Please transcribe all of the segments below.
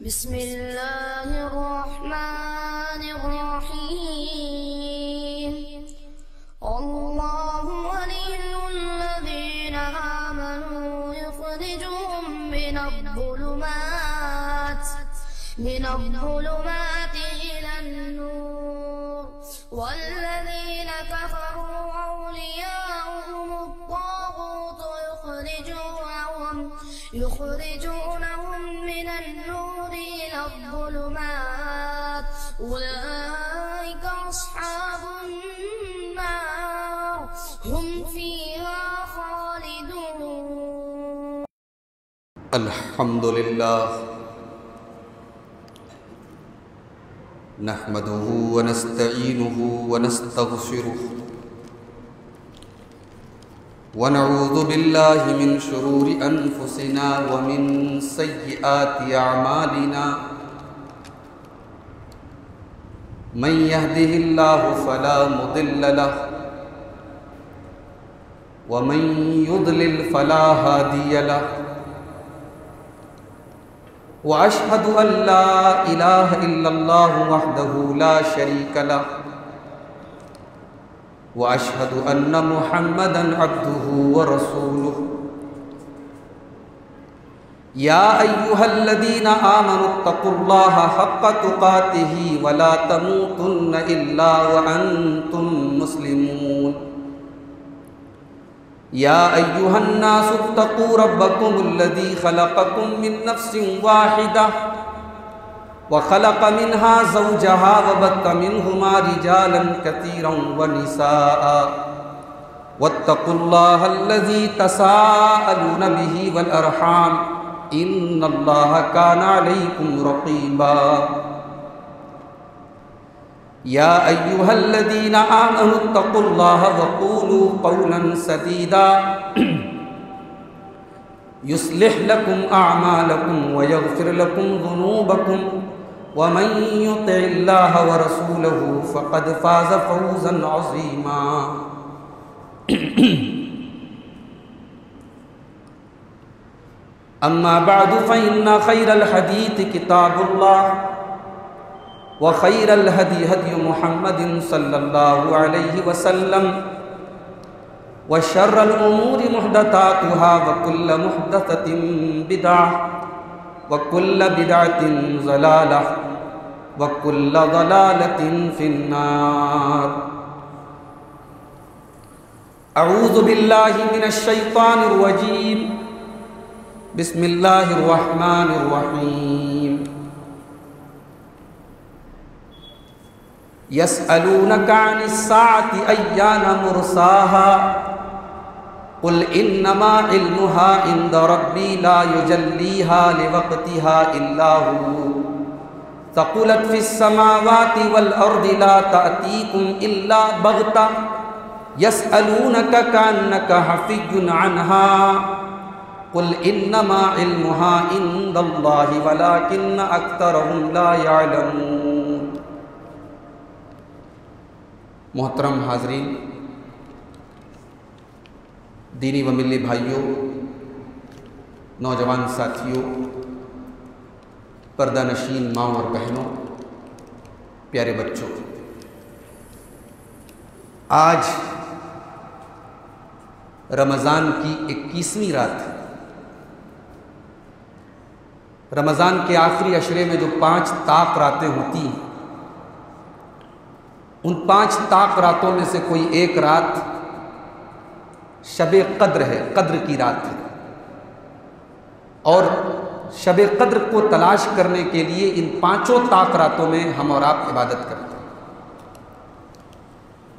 بسم الله الرحمن الرحيم. الله ولي الذين آمنوا يخرجهم من الظلمات إلى النور والذين كفروا أولياؤهم الطاغوت يخرجونهم من النور إلى الظلمات أولئك أصحاب النار هم فيها خالدون. الحمد لله نحمده ونستعينه ونستغفره ونعوذ بالله من شرور أنفسنا ومن سيئات أعمالنا من يهده الله فلا مضل له ومن يضلل فلا هادي له وأشهد أن لا إله إلا الله وحده لا شريك له وأشهد أن محمدًا عبده ورسوله. يا أيها الذين آمنوا اتقوا الله حق تقاته ولا تموتن إلا وأنتم مسلمون. يا أيها الناس اتقوا ربكم الذي خلقكم من نفس واحدة وخلق منها زوجها وبث منهما رجالا كثيرا ونساء واتقوا الله الذي تساءلون به والأرحام إن الله كان عليكم رقيبا. يا أيها الذين آمنوا اتقوا الله وقولوا قولا سديدا يصلح لكم أعمالكم ويغفر لكم ذنوبكم ومن يطع الله ورسوله فقد فاز فوزا عظيما. أما بعد فإن خير الحديث كتاب الله وخير الهدي هدي محمد صلى الله عليه وسلم وشر الأمور محدثاتها وكل محدثة بدعة وكل بدعة ضلالة وكل ضلالة في النار. أعوذ بالله من الشيطان الرجيم. بسم الله الرحمن الرحيم. يسألونك عن الساعة أيان مرساها قل إنما علمها عند ربي لا يجليها لوقتها إلا هو ثقلت في السماوات والأرض لا تأتيكم إلا بغتة يسألونك كأنك حفي عنها قل إنما علمها عند الله ولكن أكثرهم لا يعلمون. محترم حاضرین، دینی و ملی بھائیوں، نوجوان ساتھیوں، پردہ نشین ماؤں اور بہنوں، پیارے بچوں، آج رمضان کی 21ویں رات ہے. رمضان کے آخری عشرے میں جو 5 طاق راتیں ہوتی ہیں، ان 5 طاق راتوں میں سے کوئی ایک رات شب قدر ہے، قدر کی رات ہے، اور شب قدر کو تلاش کرنے کے لیے ان 5 طاق راتوں میں ہم اور آپ عبادت کرتے ہیں.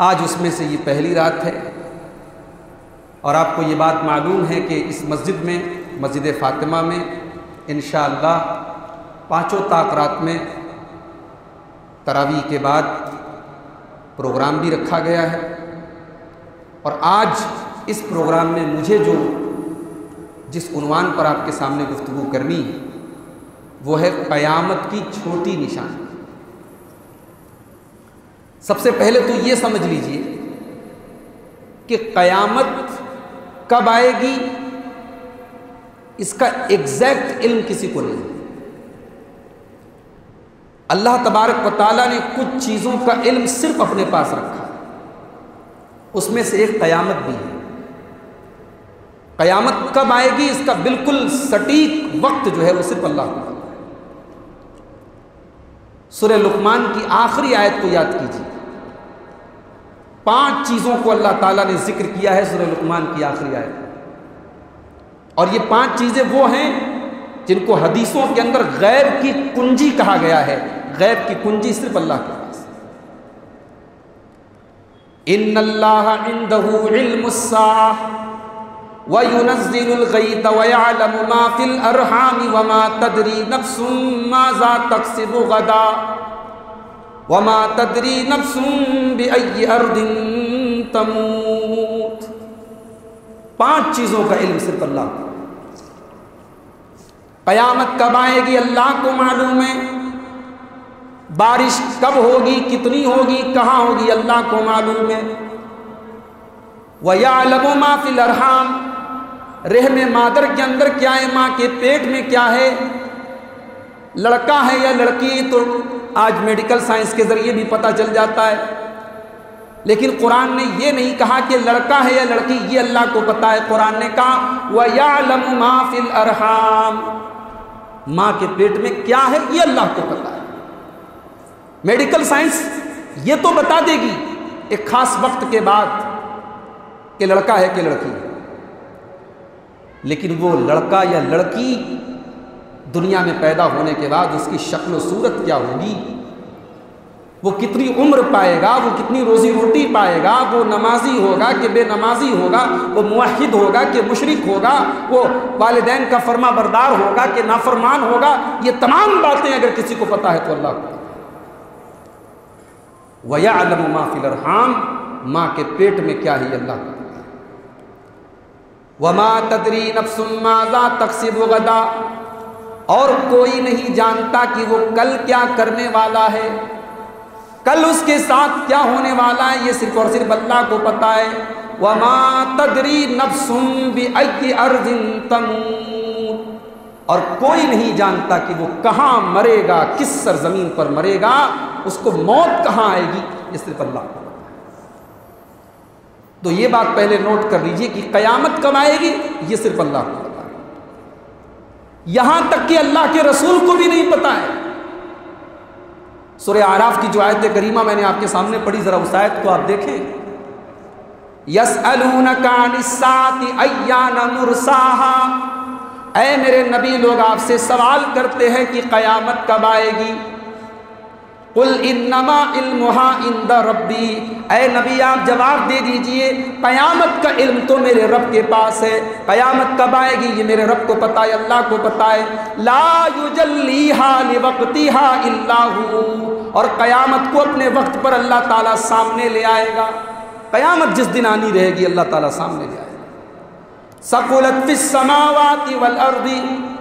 آج اس میں سے یہ پہلی رات ہے، اور آپ کو یہ بات معلوم ہے کہ اس مسجد میں، مسجد فاطمہ میں انشاءاللہ 5 طاق رات میں تراویح کے بعد پروگرام بھی رکھا گیا ہے. اور آج اس پروگرام میں مجھے جس عنوان پر آپ کے سامنے گفتگو کرنی ہے وہ ہے قیامت کی چھوٹی نشانی. سب سے پہلے تو یہ سمجھ لیجئے کہ قیامت کب آئے گی اس کا ایگزیکٹ علم کسی کو نہیں. اللہ تبارک و تعالیٰ نے کچھ چیزوں کا علم صرف اپنے پاس رکھا، اس میں سے ایک قیامت بھی ہے۔ قیامت کب آئے گی اس کا بالکل سٹیک وقت جو ہے وہ صرف اللہ کو پتہ ہے۔ سورہ لقمان کی آخری آیت کو یاد کیجیے، 5 چیزوں کو اللہ تعالیٰ نے ذکر کیا ہے سورہ لقمان کی آخری آیت، اور یہ 5 چیزیں وہ ہیں جن کو حدیثوں کے اندر غیب کی کنجی کہا گیا ہے۔ غیب کی کنجی صرف اللہ کے پاس۔ ان اللہ عندہ علم الساعہ وَيُنَزِّلُ الْغَيْثَ وَيَعْلَمُ مَا فِي الْأَرْحَامِ وَمَا تَدْرِي نَفْسٌ مَاذَا تَكْسِبُ غَدًا وَمَا تَدْرِي نَفْسٌ بِأَيِّ أَرْضٍ تَمُوتُ۔ 5 چیزوں کا علم صرف اللہ کو۔ قیامت کب آئے گی اللہ کو معلوم ہے، بارش کب ہوگی، کتنی ہوگی، کہاں ہوگی، اللہ کو معلوم ہے۔ وَيَعْلَمُ مَا فِي الْأَرْحَامِ، رحم مادر کے اندر کیا ہے، ماں کے پیٹ میں کیا ہے، لڑکا ہے یا لڑکی، تو آج میڈیکل سائنس کے ذریعے بھی پتہ چل جاتا ہے، لیکن قرآن نے یہ نہیں کہا کہ لڑکا ہے یا لڑکی، یہ اللہ کو پتہ ہے۔ قرآن نے کہا وَيَعْلَمُ مَا فِي الْأَرْحَامِ، ماں کے پیٹ میں کیا ہے یہ اللہ کو پتہ ہے۔ میڈیکل سائنس یہ تو بتا دے گی ایک خاص وقت کے بعد کہ لڑکا ہے کہ لڑکی ہے، لیکن وہ لڑکا یا لڑکی دنیا میں پیدا ہونے کے بعد اس کی شکل و صورت کیا ہوگی، وہ کتنی عمر پائے گا، وہ کتنی روزی روٹی پائے گا، وہ نمازی ہوگا کہ بے نمازی ہوگا، وہ موحد ہوگا کہ مشرک ہوگا، وہ والدین کا فرما بردار ہوگا کہ نافرمان ہوگا، یہ تمام باتیں اگر کسی کو پتہ ہے تو اللہ کو۔ وَيَعْلَمُ مَا فِي الْأَرْحَامِ، ماں کے پیٹ میں کیا ہے یہ اللہ کو۔ وَمَا تَدْرِي نَفْسٌ مَاذَا تَكْسِبُ غَدًا، اور کوئی نہیں جانتا کہ وہ کل کیا کرنے والا ہے، کل اس کے ساتھ کیا ہونے والا ہے، یہ صرف اور صرف اللہ کو پتہ ہے۔ وَمَا تَدْرِي نَفْسٌ بِأَيِّ أَرْضٍ تَمُوتُ، اور کوئی نہیں جانتا کہ وہ کہاں مرے گا، کس سرزمین پر مرے گا، اس کو موت کہاں آئے گی، یہ صرف اللہ کو۔ تو یہ بات پہلے نوٹ کر لیجئے کہ قیامت کب آئے گی یہ صرف اللہ کو پتہ ہے، یہاں تک کہ اللہ کے رسول کو بھی نہیں پتہ ہے۔ سورہ اعراف کی جو آیت کریمہ میں نے آپ کے سامنے پڑھی، ذرا اس آیت کو آپ دیکھیں۔ یسألونک عن الساعۃ ایان مرساہا، اے میرے نبی لوگ آپ سے سوال کرتے ہیں کہ قیامت کب آئے گی۔ قل انما علمها عند ربی، اے نبی آپ جواب دے دیجئے قیامت کا علم تو میرے رب کے پاس ہے، قیامت کب آئے گی یہ میرے رب کو پتہ ہے، اللہ کو پتہ ہے۔ لا یجلیها لوقتها الا هو، اور قیامت کو اپنے وقت پر اللہ تعالیٰ سامنے لے آئے گا، قیامت جس دن آنی رہے گی اللہ تعالیٰ سامنے لے آئے گا۔ ثقلت فی السماوات والارض،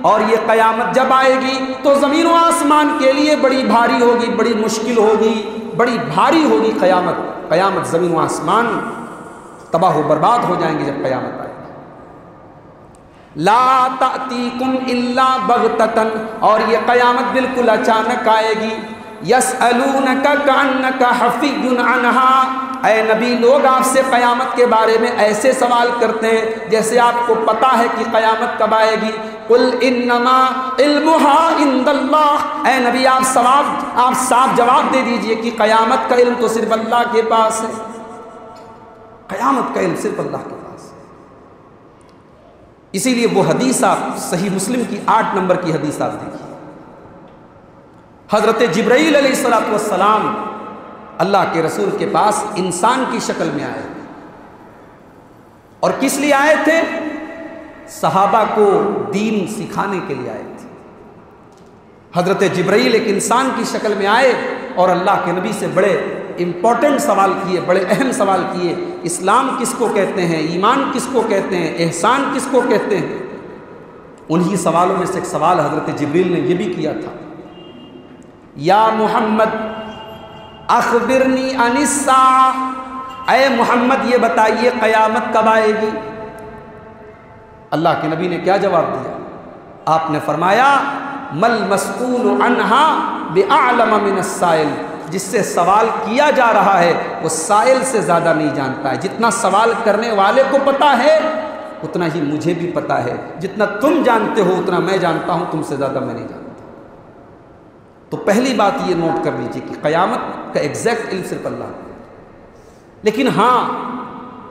اور یہ قیامت جب آئے گی تو زمین و آسمان کے لیے بڑی بھاری ہوگی، بڑی مشکل ہوگی، بڑی بھاری ہوگی قیامت۔ قیامت زمین و آسمان تباہ و برباد ہو جائیں گے جب قیامت آئے گی۔ لا تأتیکم الا بغتۃ، اور یہ قیامت بالکل اچانک آئے گی۔ یسألونک کأنک حفی عنہا، اے نبی لوگ آپ سے قیامت کے بارے میں ایسے سوال کرتے ہیں جیسے آپ کو پتہ ہے کہ قیامت کب آئے گی۔ قل انما علمها عند اللہ، اے نبی آپ صاف جواب دے دیجئے کہ قیامت کا علم تو صرف اللہ کے پاس ہے، قیامت کا علم صرف اللہ کے پاس ہے۔ اسی لیے وہ حدیث آپ صحیح مسلم کی 8 نمبر کی حدیث آپ دیکھیے، حضرت جبرائیل علیہ السلام اللہ کے رسول کے پاس انسان کی شکل میں آئے، اور کس لیے آئے تھے؟ صحابہ کو دین سکھانے کے لیے آئے تھے۔ حضرت جبرائیل ایک انسان کی شکل میں آئے اور اللہ کے نبی سے بڑے امپورٹنٹ سوال کیے، بڑے اہم سوال کیے۔ اسلام کس کو کہتے ہیں، ایمان کس کو کہتے ہیں، احسان کس کو کہتے ہیں؟ انہی سوالوں میں سے ایک سوال حضرت جبرائیل نے یہ بھی کیا تھا، یا محمد اخبرنی عن الساعہ، اے محمد یہ بتائیے قیامت کب آئے گی؟ اللہ کے نبی نے کیا جواب دیا؟ آپ نے فرمایا مل مسئول عنہا بأعلم من السائل، جس سے سوال کیا جا رہا ہے وہ سائل سے زیادہ نہیں جانتا ہے۔ جتنا سوال کرنے والے کو پتا ہے اتنا ہی مجھے بھی پتا ہے، جتنا تم جانتے ہو اتنا میں جانتا ہوں، تم سے زیادہ میں نہیں جانتا۔ تو پہلی بات یہ نوٹ کر لیجیے کہ قیامت کا ایگزیکٹ علم صرف اللہ ہے، لیکن ہاں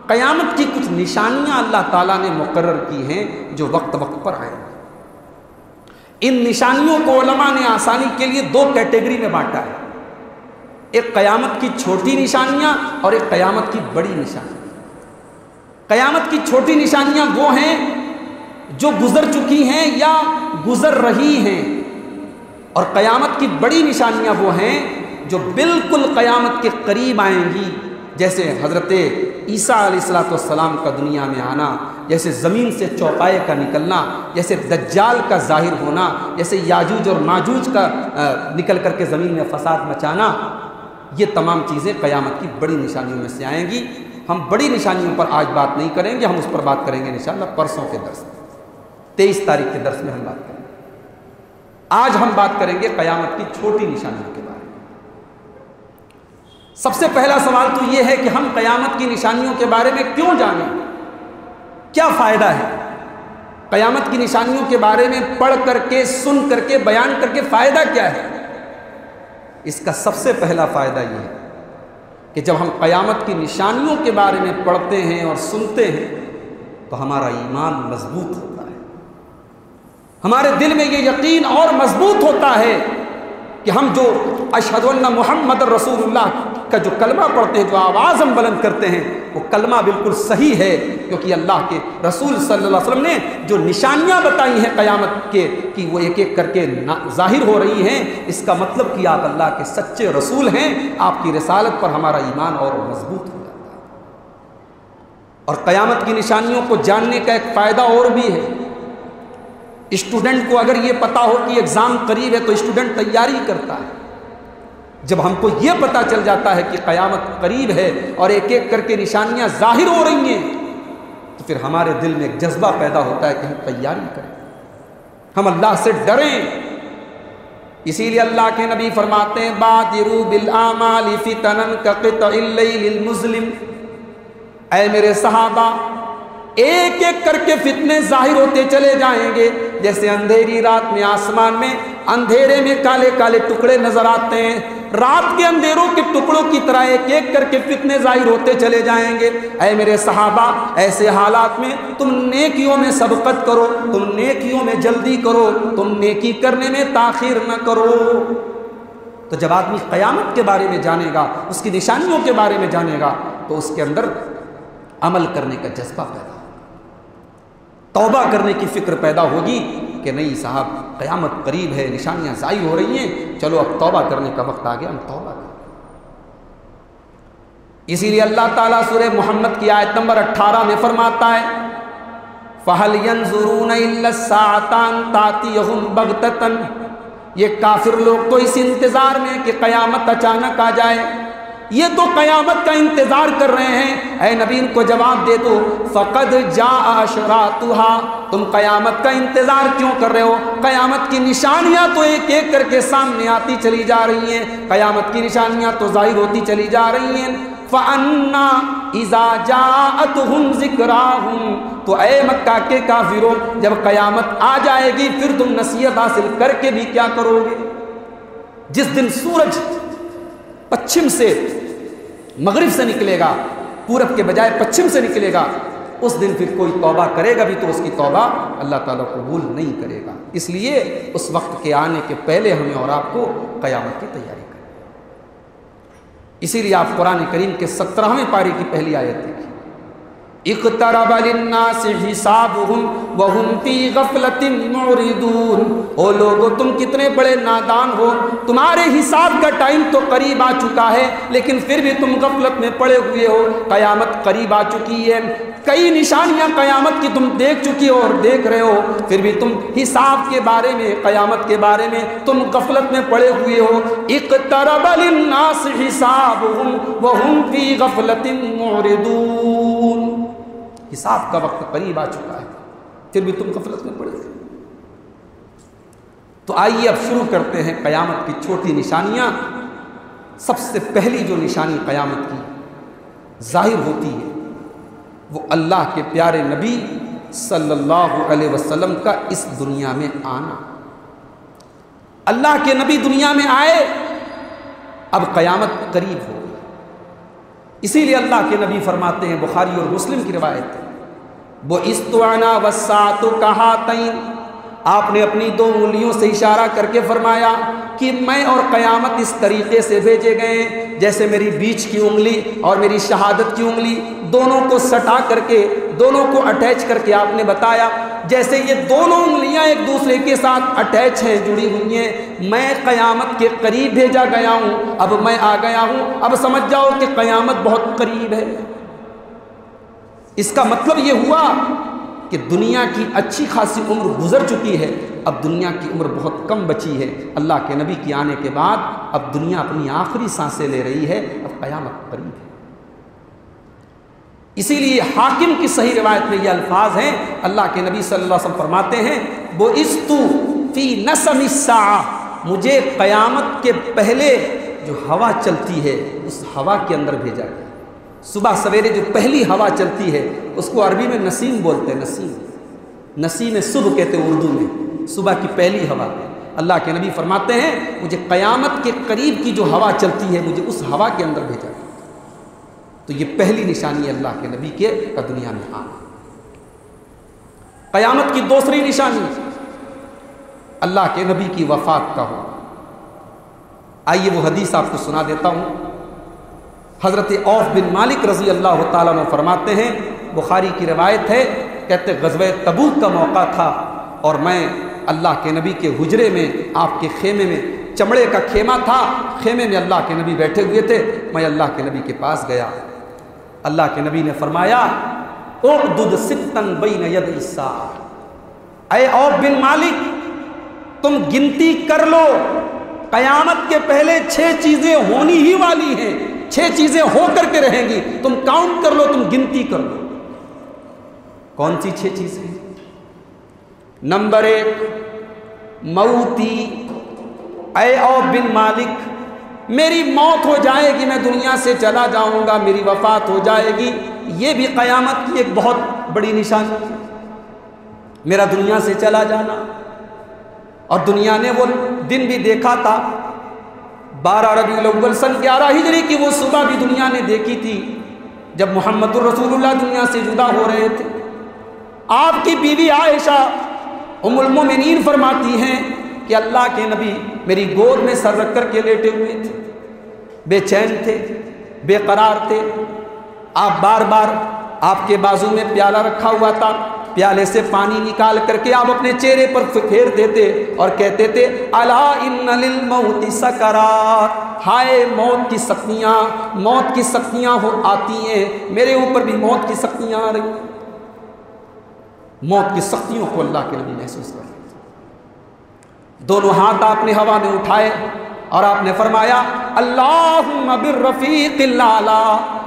قیامت کی کچھ نشانیاں اللہ تعالیٰ نے مقرر کی ہیں جو وقت وقت پر آئیں گی۔ ان نشانیوں کو علماء نے آسانی کے لیے دو کیٹیگری میں بانٹا ہے، ایک قیامت کی چھوٹی نشانیاں اور ایک قیامت کی بڑی نشانیاں۔ قیامت کی چھوٹی نشانیاں وہ ہیں جو گزر چکی ہیں یا گزر رہی ہیں، اور قیامت کی بڑی نشانیاں وہ ہیں جو بالکل قیامت کے قریب آئیں گی، جیسے حضرت عیسیٰ علیہ السلام کا دنیا میں آنا، جیسے زمین سے چوپائے کا نکلنا، جیسے دجال کا ظاہر ہونا، جیسے یاجوج اور ماجوج کا نکل کر کے زمین میں فساد مچانا، یہ تمام چیزیں قیامت کی بڑی نشانیوں میں سے آئیں گی۔ ہم بڑی نشانیوں پر آج بات نہیں کریں گے، ہم اس پر بات کریں گے انشاءاللہ پرسوں کے درس میں، 23 تاریخ کے درس میں ہم بات کریں گے۔ آج ہم بات کریں گے قیامت کی چھوٹی نشانیوں کے بارے میں۔ سب سے پہلا سوال تو یہ ہے کہ ہم قیامت کی نشانیوں کے بارے میں کیوں جانیں؟ کیا فائدہ ہے؟ قیامت کی نشانیوں کے بارے میں پڑھ کر کے، سن کر کے، بیان کر کے فائدہ کیا ہے؟ اس کا سب سے پہلا فائدہ یہ ہے کہ جب ہم قیامت کی نشانیوں کے بارے میں پڑھتے ہیں اور سنتے ہیں تو ہمارا ایمان مضبوط ہوتا ہے، ہمارے دل میں یہ یقین اور مضبوط ہوتا ہے کہ ہم جو اشہد ان محمد رسول اللہ کا جو کلمہ پڑھتے ہیں، جو آواز ہم بلند کرتے ہیں، وہ کلمہ بالکل صحیح ہے، کیونکہ اللہ کے رسول صلی اللہ علیہ وسلم نے جو نشانیاں بتائی ہیں قیامت کے کہ وہ ایک ایک کر کے ظاہر ہو رہی ہیں، اس کا مطلب کہ آپ اللہ کے سچے رسول ہیں، آپ کی رسالت پر ہمارا ایمان اور مضبوط ہو جاتا ہے۔ اور قیامت کی نشانیوں کو جاننے کا ایک فائدہ اور بھی ہے۔ اسٹوڈنٹ کو اگر یہ پتا ہو کہ ایگزام قریب ہے تو اسٹوڈنٹ تیاری کرتا ہے۔ جب ہم کو یہ پتا چل جاتا ہے کہ قیامت قریب ہے اور ایک ایک کر کے نشانیاں ظاہر ہو رہی ہیں تو پھر ہمارے دل میں ایک جذبہ پیدا ہوتا ہے کہ ہم تیاری کریں، ہم اللہ سے ڈریں۔ اسی لیے اللہ کے نبی فرماتے ہیں بادروا بالاعمال فتنا كقطع الليل المظلم، اے میرے صحابہ ایک ایک کر کے فتنے ظاہر ہوتے چلے جائیں گے، جیسے اندھیری رات میں آسمان میں اندھیرے میں کالے کالے ٹکڑے نظر آتے ہیں، رات کے اندھیروں کے ٹکڑوں کی طرح ایک ایک کر کے فتنے ظاہر ہوتے چلے جائیں گے۔ اے میرے صحابہ ایسے حالات میں تم نیکیوں میں سبقت کرو، تم نیکیوں میں جلدی کرو، تم نیکی کرنے میں تاخیر نہ کرو۔ تو جب آدمی قیامت کے بارے میں جانے گا، اس کی نشانیوں کے بارے میں جانے گا تو اس کے اندر عمل کرنے کا جذبہ پیدا ہوگا، توبہ کرنے کی فکر پیدا ہوگی کہ نہیں صاحب قیامت قریب ہے، نشانیاں ظاہر ہو رہی ہیں، چلو اب توبہ کرنے کا وقت آ گیا، ہم توبہ کریں۔ اسی لیے اللہ تعالیٰ سورہ محمد کی آیت نمبر 18 میں فرماتا ہے فَهَلْ يَنظُرُونَ إِلَّا السَّاعَةَ أَن تَأْتِيَهُمْ بَغْتَةً، یہ کافر لوگ تو اس انتظار میں کہ قیامت اچانک آ جائے، یہ تو قیامت کا انتظار کر رہے ہیں۔ اے نبی ان کو جواب دے دو فقد جاء اشراطها، تم قیامت کا انتظار کیوں کر رہے ہو؟ قیامت کی نشانیاں تو ایک ایک کر کے سامنے آتی چلی جا رہی ہیں، قیامت کی نشانیاں تو ظاہر ہوتی چلی جا رہی ہیں۔ فَأَنَّا إِذَا جَاءَتْهُمْ ذِكْرَاهُمْ، تو اے مکہ کے کافروں جب قیامت آ جائے گی پھر تم نصیحت حاصل کر کے بھی کیا کرو گے؟ جس دن سورج پچھم سے مغرب سے نکلے گا، پورب کے بجائے پچھم سے نکلے گا، اس دن پھر کوئی توبہ کرے گا بھی تو اس کی توبہ اللہ تعالیٰ قبول نہیں کرے گا۔ اس لیے اس وقت کے آنے کے پہلے ہمیں اور آپ کو قیامت کی تیاری کریں۔ اسی لیے آپ قرآن کریم کے 17ویں پارے کی پہلی آیت دیکھیں، اقترب للناس حسابهم وهم في غفلة معرضون، او لوگو تم کتنے بڑے نادان ہو، تمہارے حساب کا ٹائم تو قریب آ چکا ہے لیکن پھر بھی تم غفلت میں پڑے ہوئے ہو۔ قیامت قریب آ چکی ہے، کئی نشانیاں قیامت کی تم دیکھ چکی ہو اور دیکھ رہے ہو، پھر بھی تم حساب کے بارے میں، قیامت کے بارے میں تم غفلت میں پڑے ہوئے ہو۔ اقترب للناس حسابهم وهم في غفلة معرضون، حساب کا وقت قریب آ چکا ہے پھر بھی تم غفلت میں پڑے ہوئے۔ تو آئیے اب شروع کرتے ہیں قیامت کی چھوٹی نشانیاں۔ سب سے پہلی جو نشانی قیامت کی ظاہر ہوتی ہے وہ اللہ کے پیارے نبی صلی اللہ علیہ وسلم کا اس دنیا میں آنا۔ اللہ کے نبی دنیا میں آئے، اب قیامت قریب ہو گئی۔ اسی لیے اللہ کے نبی فرماتے ہیں، بخاری اور مسلم کی روایت ہے، بُعِثْتُ أَنَا وَالسَّاعَةُ كَهَاتَيْنِ، آپ نے اپنی دو انگلیوں سے اشارہ کر کے فرمایا کہ میں اور قیامت اس طریقے سے بھیجے گئے ہیں جیسے میری بیچ کی انگلی اور میری شہادت کی انگلی دونوں کو سٹا کر کے، دونوں کو اٹیچ کر کے آپ نے بتایا جیسے یہ دونوں انگلیاں ایک دوسرے کے ساتھ اٹیچ ہیں، جڑی ہوئی ہیں، میں قیامت کے قریب بھیجا گیا ہوں، اب میں آ گیا ہوں، اب سمجھ جاؤ کہ قیامت بہت قریب ہے۔ اس کا مطلب یہ ہوا کہ دنیا کی اچھی خاصی عمر گزر چکی ہے، اب دنیا کی عمر بہت کم بچی ہے۔ اللہ کے نبی کے آنے کے بعد اب دنیا اپنی آخری سانسیں لے رہی ہے، اب قیامت قریب ہے۔ اسی لیے حاکم کی صحیح روایت میں یہ الفاظ ہیں، اللہ کے نبی صلی اللہ علیہ وسلم فرماتے ہیں، بُعِثْتُ فِي نَسَمِ السَّاعَةِ، مجھے قیامت کے پہلے جو ہوا چلتی ہے اس ہوا کے اندر بھیجا گیا۔ صبح سویرے جو پہلی ہوا چلتی ہے اس کو عربی میں نسیم بولتے ہیں، نسیم صبح کہتے ہیں اردو میں، صبح کی پہلی ہوا۔ اللہ کے نبی فرماتے ہیں مجھے قیامت کے قریب کی جو ہوا چلتی ہے مجھے اس ہوا کے اندر بھیجا گیا۔ تو یہ پہلی نشانی ہے اللہ کے نبی کے دنیا میں آنا۔ قیامت کی دوسری نشانی اللہ کے نبی کی وفات کا ہو۔ آئیے وہ حدیث آپ کو سنا دیتا ہوں۔ حضرت عوف بن مالک رضی اللہ تعالیٰ عنہ فرماتے ہیں، بخاری کی روایت ہے، کہتے غزوہ تبوک کا موقع تھا اور میں اللہ کے نبی کے حجرے میں، آپ کے خیمے میں، چمڑے کا خیمہ تھا، خیمے میں اللہ کے نبی بیٹھے ہوئے تھے، میں اللہ کے نبی کے پاس گیا۔ اللہ کے نبی نے فرمایا، اعدد ستن بین ید الساعہ، اے عوف بن مالک تم گنتی کر لو، قیامت کے پہلے 6 چیزیں ہونی ہی والی ہیں، 6 چیزیں ہو کر کے رہیں گی، تم کاؤنٹ کر لو، تم گنتی کر لو۔ کون سی 6 چیزیں؟ نمبر 1 موتی، اے عوف بن مالک میری موت ہو جائے گی، میں دنیا سے چلا جاؤں گا، میری وفات ہو جائے گی، یہ بھی قیامت کی ایک بہت بڑی نشانی ہے، میرا دنیا سے چلا جانا۔ اور دنیا نے وہ دن بھی دیکھا تھا، 12 ربیع الاول سن 11 ہجری کی وہ صبح بھی دنیا نے دیکھی تھی جب محمد الرسول اللہ دنیا سے جدا ہو رہے تھے۔ آپ کی بیوی عائشہ ام المومنین فرماتی ہیں کہ اللہ کے نبی میری گود میں سر رکھ کر کے لیٹے ہوئے تھے، بے چین تھے، بے قرار تھے۔ آپ بار بار آپ کے بازو میں پیالہ رکھا ہوا تھا، پیالے سے پانی نکال کر کے آپ اپنے چہرے پر پھیر دیتے اور کہتے تھے، الا ان للموت سکرات، ہائے موت کی سختیاں، موت کی سختیاں آتی ہیں، میرے اوپر بھی موت کی سختیاں آ رہی ہیں۔ موت کی سختیوں کو اللہ کے نبی محسوس کر رہے تھے۔ دونوں ہاتھ آپ نے ہوا میں اٹھائے اور آپ نے فرمایا، اللہم بالرفیق الاعلی،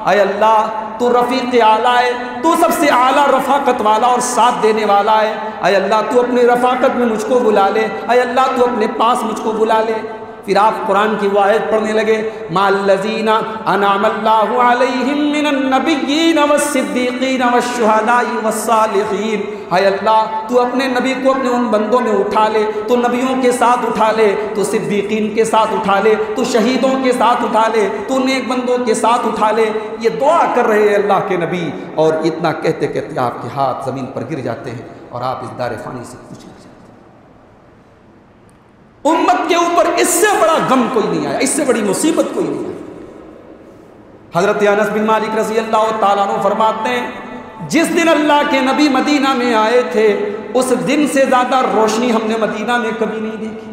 اے اللہ تو رفیق اعلیٰ ہے، تو سب سے اعلیٰ رفاقت والا اور ساتھ دینے والا ہے، اے اللہ تو اپنی رفاقت میں مجھ کو بلا لے، اے اللہ تو اپنے پاس مجھ کو بلا لے۔ پھر آپ قرآن کی وہ آیت پڑھنے لگے، مع الذین انعم اللہ علیہم من النبیین والصدیقین والشہداء والصالحین، اے اللہ تو اپنے نبی کو اپنے ان بندوں میں اٹھا لے، تو نبیوں کے ساتھ اٹھا لے، تو صدیقین کے ساتھ اٹھا لے، تو شہیدوں کے ساتھ اٹھا لے، تو نیک بندوں کے ساتھ اٹھا لے۔ یہ دعا کر رہے ہیں اللہ کے نبی، اور اتنا کہتے کہتے آپ کے ہاتھ زمین پر گر جاتے ہیں اور آپ اس دار فانی سے کچھ نہیں جاتے۔ امت کے اوپر اس سے بڑا غم کوئی نہیں آیا، اس سے بڑی مصیبت کوئی نہیں آئی۔ حضرت انس بن مالک رضی اللہ تعالیٰ عنہ فرماتے ہیں، جس دن اللہ کے نبی مدینہ میں آئے تھے اس دن سے زیادہ روشنی ہم نے مدینہ میں کبھی نہیں دیکھی،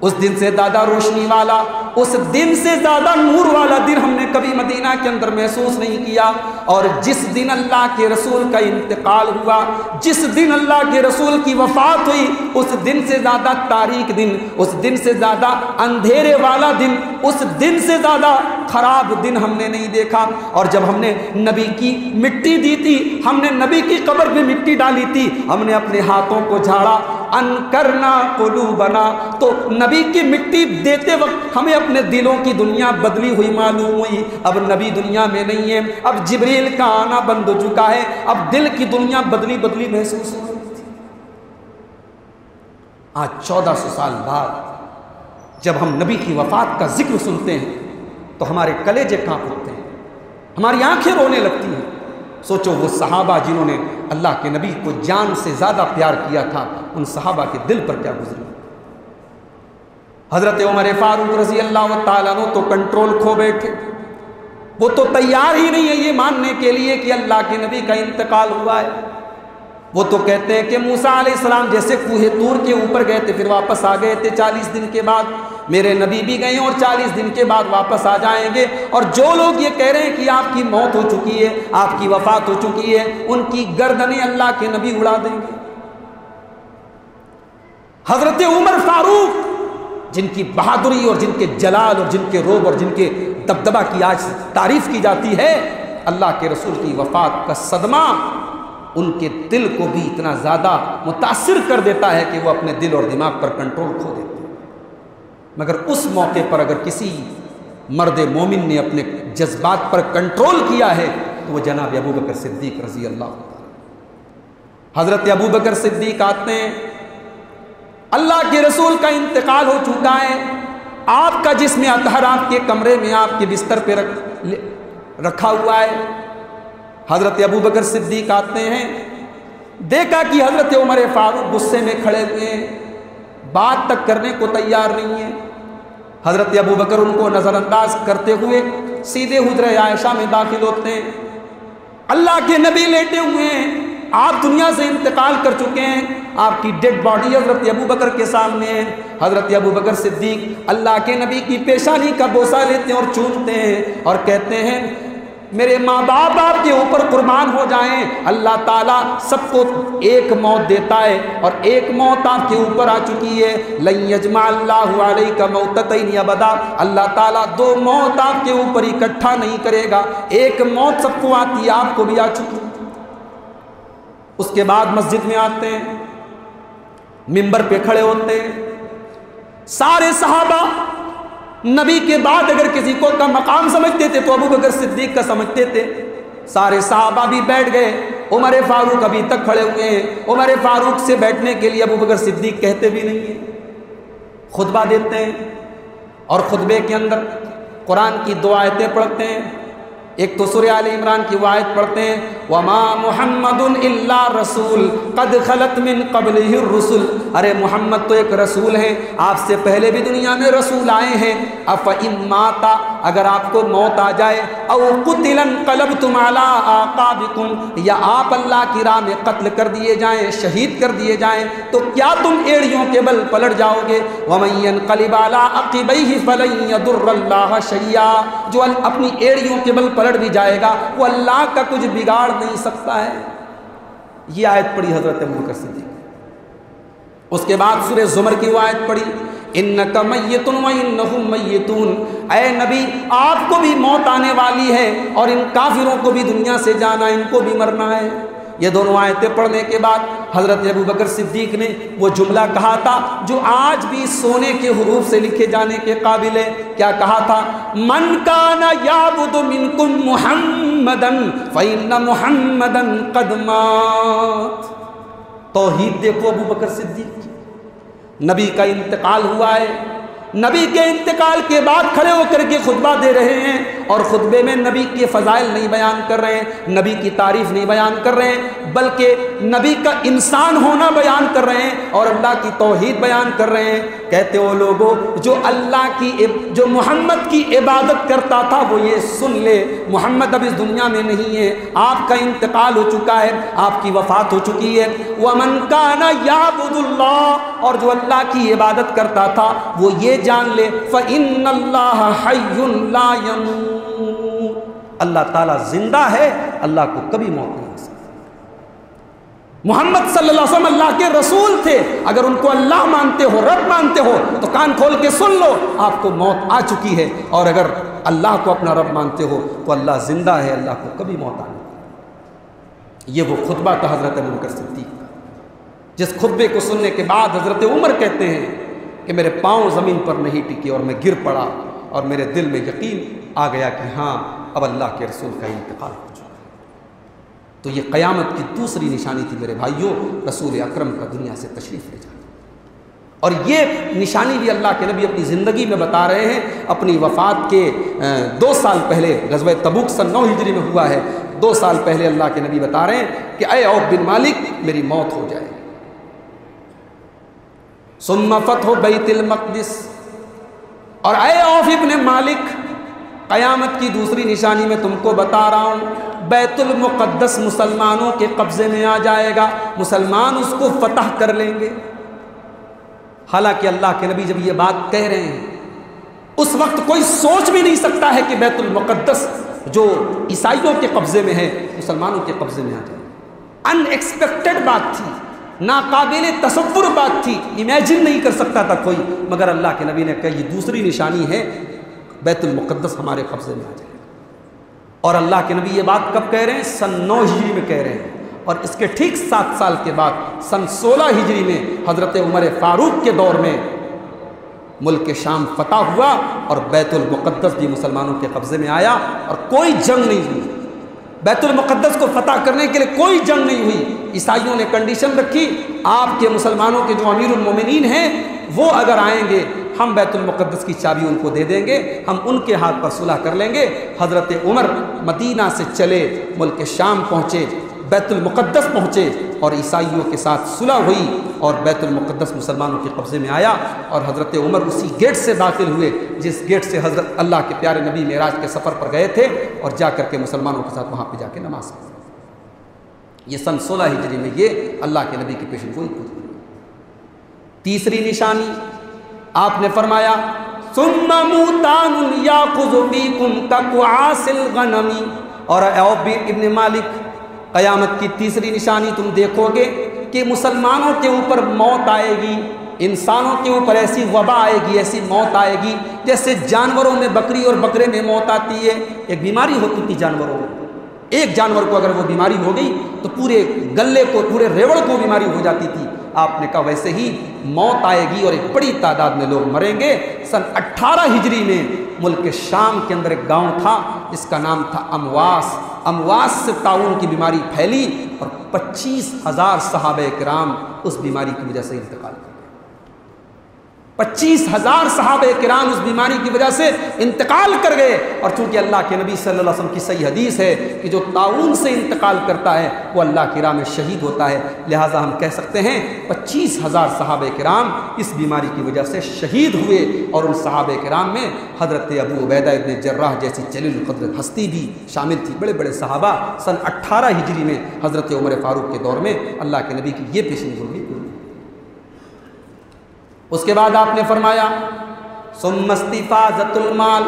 اس دن سے زیادہ روشنی والا، اس دن سے زیادہ نور والا دن ہم نے کبھی مدینہ کے اندر محسوس نہیں کیا۔ اور جس دن اللہ کے رسول کا انتقال ہوا، جس دن اللہ کے رسول کی وفات ہوئی، اس دن سے زیادہ تاریک دن، اس دن سے زیادہ اندھیرے والا دن، اس دن سے زیادہ خراب دن ہم نے نہیں دیکھا۔ اور جب ہم نے نبی کی مٹی دی تھی، ہم نے نبی کی قبر میں مٹی ڈالی تھی، ہم نے اپنے ہاتھوں کو جھاڑا، انکرنا قلوبنا، تو نبی کی مٹی دیتے وقت ہمیں اپنے دلوں کی دنیا بدلی ہوئی معلوم ہوئی. اب نبی دنیا میں نہیں ہے، اب جبریل کا آنا بند ہو چکا ہے، اب دل کی دنیا بدلی بدلی محسوس ہو رہی تھی. آج 1400 سال بعد جب ہم نبی کی وفات کا ذکر سنتے ہیں تو ہمارے کلیجے کانپ اٹھتے ہیں، ہماری آنکھیں رونے لگتی ہیں. سوچو وہ صحابہ جنہوں نے اللہ کے نبی کو جان سے زیادہ پیار کیا تھا، ان صحابہ کے دل پر کیا گزری. حضرت عمر فاروق رضی اللہ تعالیٰ عنہ تو کنٹرول کھو بیٹھے، وہ تو تیار ہی نہیں ہے یہ ماننے کے لیے کہ اللہ کے نبی کا انتقال ہوا ہے. وہ تو کہتے ہیں کہ موسیٰ علیہ السلام جیسے کوہ طور کے اوپر گئے تھے پھر واپس آ گئے تھے 40 دن کے بعد، میرے نبی بھی گئے اور 40 دن کے بعد واپس آ جائیں گے. اور جو لوگ یہ کہہ رہے ہیں کہ آپ کی موت ہو چکی ہے، آپ کی وفات ہو چکی ہے، ان کی گردنیں اللہ کے نبی اڑا دیں گے. حضرت عمر فاروق جن کی بہادری اور جن کے جلال اور جن کے روب اور جن کے دبدبہ کی آج تعریف کی جاتی ہے، اللہ کے رسول کی وفات کا صدمہ ان کے دل کو بھی اتنا زیادہ متاثر کر دیتا ہے کہ وہ اپنے دل اور دماغ پر کنٹرول کھو دیتے ہیں. مگر اس موقع پر اگر کسی مرد مومن نے اپنے جذبات پر کنٹرول کیا ہے تو وہ جناب ابوبکر صدیق رضی اللہ عنہ. حضرت ابوبکر صدیق آتے ہیں، اللہ کے رسول کا انتقال ہو چکا ہے، آپ کا جسم اطہر آپ کے کمرے میں آپ کے بستر پہ رکھا ہوا ہے. حضرت ابوبکر صدیق آتے ہیں، دیکھا کہ حضرت عمر فاروق غصے میں کھڑے ہوئے ہیں، بات تک کرنے کو تیار نہیں ہیں. حضرت ابوبکر ان کو نظر انداز کرتے ہوئے سیدھے حجرہ عائشہ میں داخل ہوتے ہیں. اللہ کے نبی لیٹے ہوئے ہیں، آپ دنیا سے انتقال کر چکے ہیں، آپ کی ڈیڈ باڈی حضرت ابوبکر کے سامنے ہے. حضرت ابوبکر صدیق اللہ کے نبی کی پیشانی کا بوسہ لیتے ہیں اور چومتے ہیں اور کہتے ہیں میرے ماں باپ آپ کے اوپر قربان ہو جائیں، اللہ تعالیٰ سب کو ایک موت دیتا ہے اور ایک موت آپ کے اوپر آ چکی ہے. لن یجمع اللہ علیک موتتین ابدا، اللہ تعالیٰ دو موت آپ کے اوپر اکٹھا نہیں کرے گا، ایک موت سب کو آتی ہے، آپ کو بھی آ چکی. اس کے بعد مسجد میں آتے ہیں، منبر پہ کھڑے ہوتے ہیں. سارے صحابہ نبی کے بعد اگر کسی کو کا مقام سمجھتے تھے تو ابوبکر صدیق کا سمجھتے تھے. سارے صحابہ بھی بیٹھ گئے، عمر فاروق ابھی تک کھڑے ہوئے ہیں. عمر فاروق سے بیٹھنے کے لیے ابوبکر صدیق کہتے بھی نہیں ہیں. خطبہ دیتے ہیں اور خطبے کے اندر قرآن کی 2 آیتیں پڑھتے ہیں. ایک تو سورہ آل عمران کی آیت پڑھتے ہیں وَمَا مُحَمَّدٌ إِلَّا رَسُولٌ قَدْ خَلَتْ مِن قَبْلِهِ الرُّسُلُ، ارے محمد تو ایک رسول ہے، آپ سے پہلے بھی دنیا میں رسول آئے ہیں. أَفَإِن مَاتَ، اگر آپ کو موت آ جائے، أَوْ قُتِلَ انقلبتم عَلَىٰ أَعْقَابِكُمْ، یا آپ اللہ کی راہ میں قتل کر دیے جائیں، شہید کر دیے جائیں، تو کیا تم ایڑیوں کے بل پلٹ جاؤ گے؟ وَمَن يَنقلب عَلَىٰ عَقِبَيْهِ فَلَن يَضُرَّ اللَّهَ شَيْئًا، جو اپنی ایڑیوں کے بل پلٹ بھی جائے گا وہ اللہ کا کچھ بگاڑ نہیں سکتا ہے. یہ آیت پڑھی حضرت ابوبکر صدیق. اس کے بعد سورہ زمر کی وہ آیت پڑھی اِنَّكَ مَيِّتٌ وَإِنَّهُمْ مَيِّتُونَ، اے نبی آپ کو بھی موت آنے والی ہے اور ان کافروں کو بھی دنیا سے جانا، ان کو بھی مرنا ہے. یہ دونوں آیتیں پڑھنے کے بعد حضرت ابوبکر صدیق نے وہ جملہ کہا تھا جو آج بھی سونے کے حروف سے لکھے جانے کے قابل ہے. کیا کہا تھا؟ من کان یعبد منکم محمدا فإن محمدا قد مات. توحید دیکھو ابوبکر صدیق کی. نبی کا انتقال ہوا ہے، نبی کے انتقال کے بعد کھڑے ہو کر کے خطبہ دے رہے ہیں اور خطبے میں نبی کے فضائل نہیں بیان کر رہے ہیں، نبی کی تعریف نہیں بیان کر رہے ہیں، بلکہ نبی کا انسان ہونا بیان کر رہے ہیں اور اللہ کی توحید بیان کر رہے ہیں. کہتے ہو لوگوں جو اللہ کی جو محمد کی عبادت کرتا تھا وہ یہ سن لے، محمد اب اس دنیا میں نہیں ہے، آپ کا انتقال ہو چکا ہے، آپ کی وفات ہو چکی ہے. وَمَنْ كَانَ يَعْبُدُ اللَّهَ، اور جو اللہ کی عبادت کرتا تھا وہ یہ جان لے فَإِنَّ اللَّهَ حَيٌّ لَا يَمُوتُ، اللہ تعالیٰ زندہ ہے، اللہ کو کبھی موت نہیں ہو سکتی. محمد صلی اللہ علیہ وسلم اللہ کے رسول تھے، اگر ان کو اللہ مانتے ہو، رب مانتے ہو تو کان کھول کے سن لو، آپ کو موت آ چکی ہے. اور اگر اللہ کو اپنا رب مانتے ہو تو اللہ زندہ ہے، اللہ کو کبھی موت آنے. یہ وہ خطبہ تھا حضرت ابوبکر صدیق کا جس خطبے کو سننے کے بعد حضرت عمر کہتے ہیں کہ میرے پاؤں زمین پر نہیں ٹکے اور میں گر پڑا اور میرے دل میں یقین آ گیا کہ ہاں اب اللہ کے رسول کا انتقال ہو چکا ہے۔ تو یہ قیامت کی دوسری نشانی تھی میرے بھائیوں، رسول اکرم کا دنیا سے تشریف لے جانا۔ اور یہ نشانی بھی اللہ کے نبی اپنی زندگی میں بتا رہے ہیں۔ اپنی وفات کے 2 سال پہلے، غزوہ تبوک سن 9 ہجری میں ہوا ہے، 2 سال پہلے اللہ کے نبی بتا رہے ہیں کہ اے عوف بن مالک میری موت ہو جائے۔ ثم فتح بیت المقدس، اور اے عوف ابن مالک قیامت کی دوسری نشانی میں تم کو بتا رہا ہوں، بیت المقدس مسلمانوں کے قبضے میں آ جائے گا، مسلمان اس کو فتح کر لیں گے۔ حالانکہ اللہ کے نبی جب یہ بات کہہ رہے ہیں اس وقت کوئی سوچ بھی نہیں سکتا ہے کہ بیت المقدس جو عیسائیوں کے قبضے میں ہے مسلمانوں کے قبضے میں آ جائے۔ ان ایکسپیکٹڈ بات تھی، ناقابل تصور بات تھی، امیجن نہیں کر سکتا تھا کوئی، مگر اللہ کے نبی نے کہا یہ دوسری نشانی ہے، بیت المقدس ہمارے قبضے میں آ جائے۔ اور اللہ کے نبی یہ بات کب کہہ رہے ہیں؟ سن 9 ہجری میں کہہ رہے ہیں، اور اس کے ٹھیک 7 سال کے بعد سن 16 ہجری میں حضرت عمر فاروق کے دور میں ملک شام فتح ہوا اور بیت المقدس بھی مسلمانوں کے قبضے میں آیا، اور کوئی جنگ نہیں ہوئی۔ بیت المقدس کو فتح کرنے کے لیے کوئی جنگ نہیں ہوئی۔ عیسائیوں نے کنڈیشن رکھی، آپ کے مسلمانوں کے جو امیر المومنین ہیں وہ اگر آئیں گے ہم بیت المقدس کی چابی ان کو دے دیں گے، ہم ان کے ہاتھ پر صلح کر لیں گے۔ حضرت عمر مدینہ سے چلے، ملک شام پہنچے، بیت المقدس پہنچے، اور عیسائیوں کے ساتھ صلح ہوئی اور بیت المقدس مسلمانوں کے قبضے میں آیا۔ اور حضرت عمر اسی گیٹ سے داخل ہوئے جس گیٹ سے حضرت اللہ کے پیارے نبی معراج کے سفر پر گئے تھے، اور جا کر کے مسلمانوں کے ساتھ وہاں پہ جا کے نماز پڑھی۔ یہ سن 16 ہجری میں یہ اللہ کے نبی کی پیشن گوئی پوری۔ تیسری نشانی آپ نے فرمایا ثم موتان یاخذ فیکم کقعاص الغنم، اور عوف ابن مالک قیامت کی تیسری نشانی تم دیکھو گے کہ مسلمانوں کے اوپر موت آئے گی، انسانوں کے اوپر ایسی وبا آئے گی، ایسی موت آئے گی جیسے جانوروں میں بکری اور بکرے میں موت آتی ہے۔ ایک بیماری ہوتی تھی جانوروں میں، ایک جانور کو اگر وہ بیماری ہو گئی تو پورے گلے کو، پورے ریوڑ کو بیماری ہو جاتی تھی۔ آپ نے کہا ویسے ہی موت آئے گی اور ایک بڑی تعداد میں لوگ مریں گے۔ سن 18 ہجری میں ملک شام کے اندر ایک گاؤں تھا جس کا نام تھا امواس۔ امواس سے طاعون کی بیماری پھیلی اور 25,000 صحابہ کرام اس بیماری کی وجہ سے انتقال کر گئے۔ 25,000 صحابہ کرام اس بیماری کی وجہ سے انتقال کر گئے۔ اور چونکہ اللہ کے نبی صلی اللہ علیہ وسلم کی صحیح حدیث ہے کہ جو طاعون سے انتقال کرتا ہے وہ اللہ کی راہ میں شہید ہوتا ہے، لہٰذا ہم کہہ سکتے ہیں 25,000 صحابہ کرام اس بیماری کی وجہ سے شہید ہوئے۔ اور ان صحابہ کرام میں حضرت ابو عبیدہ ابن جراح جیسی جلیل القدر ہستی بھی شامل تھی، بڑے بڑے صحابہ۔ سن 18 ہجری میں حضرت عمر فاروق کے دور میں اللہ کے نبی کی یہ پیشن گوئی ہوئی۔ اس کے بعد آپ نے فرمایا ثم استفاضۃ المال،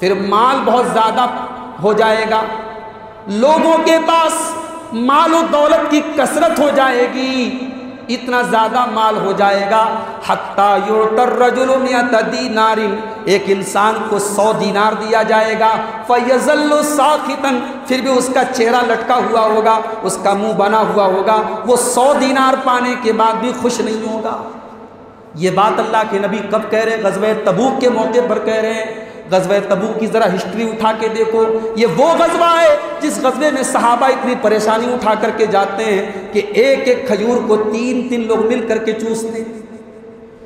پھر مال بہت زیادہ ہو جائے گا، لوگوں کے پاس مال و دولت کی کثرت ہو جائے گی، اتنا زیادہ مال ہو جائے گا حتی یعطی الرجل 100 دینار، ایک انسان کو 100 دینار دیا جائے گا، فیظل ساخطا، پھر بھی اس کا چہرہ لٹکا ہوا ہوگا، اس کا منہ بنا ہوا ہوگا، وہ 100 دینار پانے کے بعد بھی خوش نہیں ہوگا۔ یہ بات اللہ کے نبی کب کہہ رہے ہیں؟ غزوہ تبوک کے موقع پر کہہ رہے ہیں۔ غزوہ تبوک کی ذرا ہسٹری اٹھا کے دیکھو، یہ وہ غزوہ ہے جس غزوے میں صحابہ اتنی پریشانی اٹھا کر کے جاتے ہیں کہ ایک ایک کھجور کو 3 لوگ مل کر کے چوستے ہیں،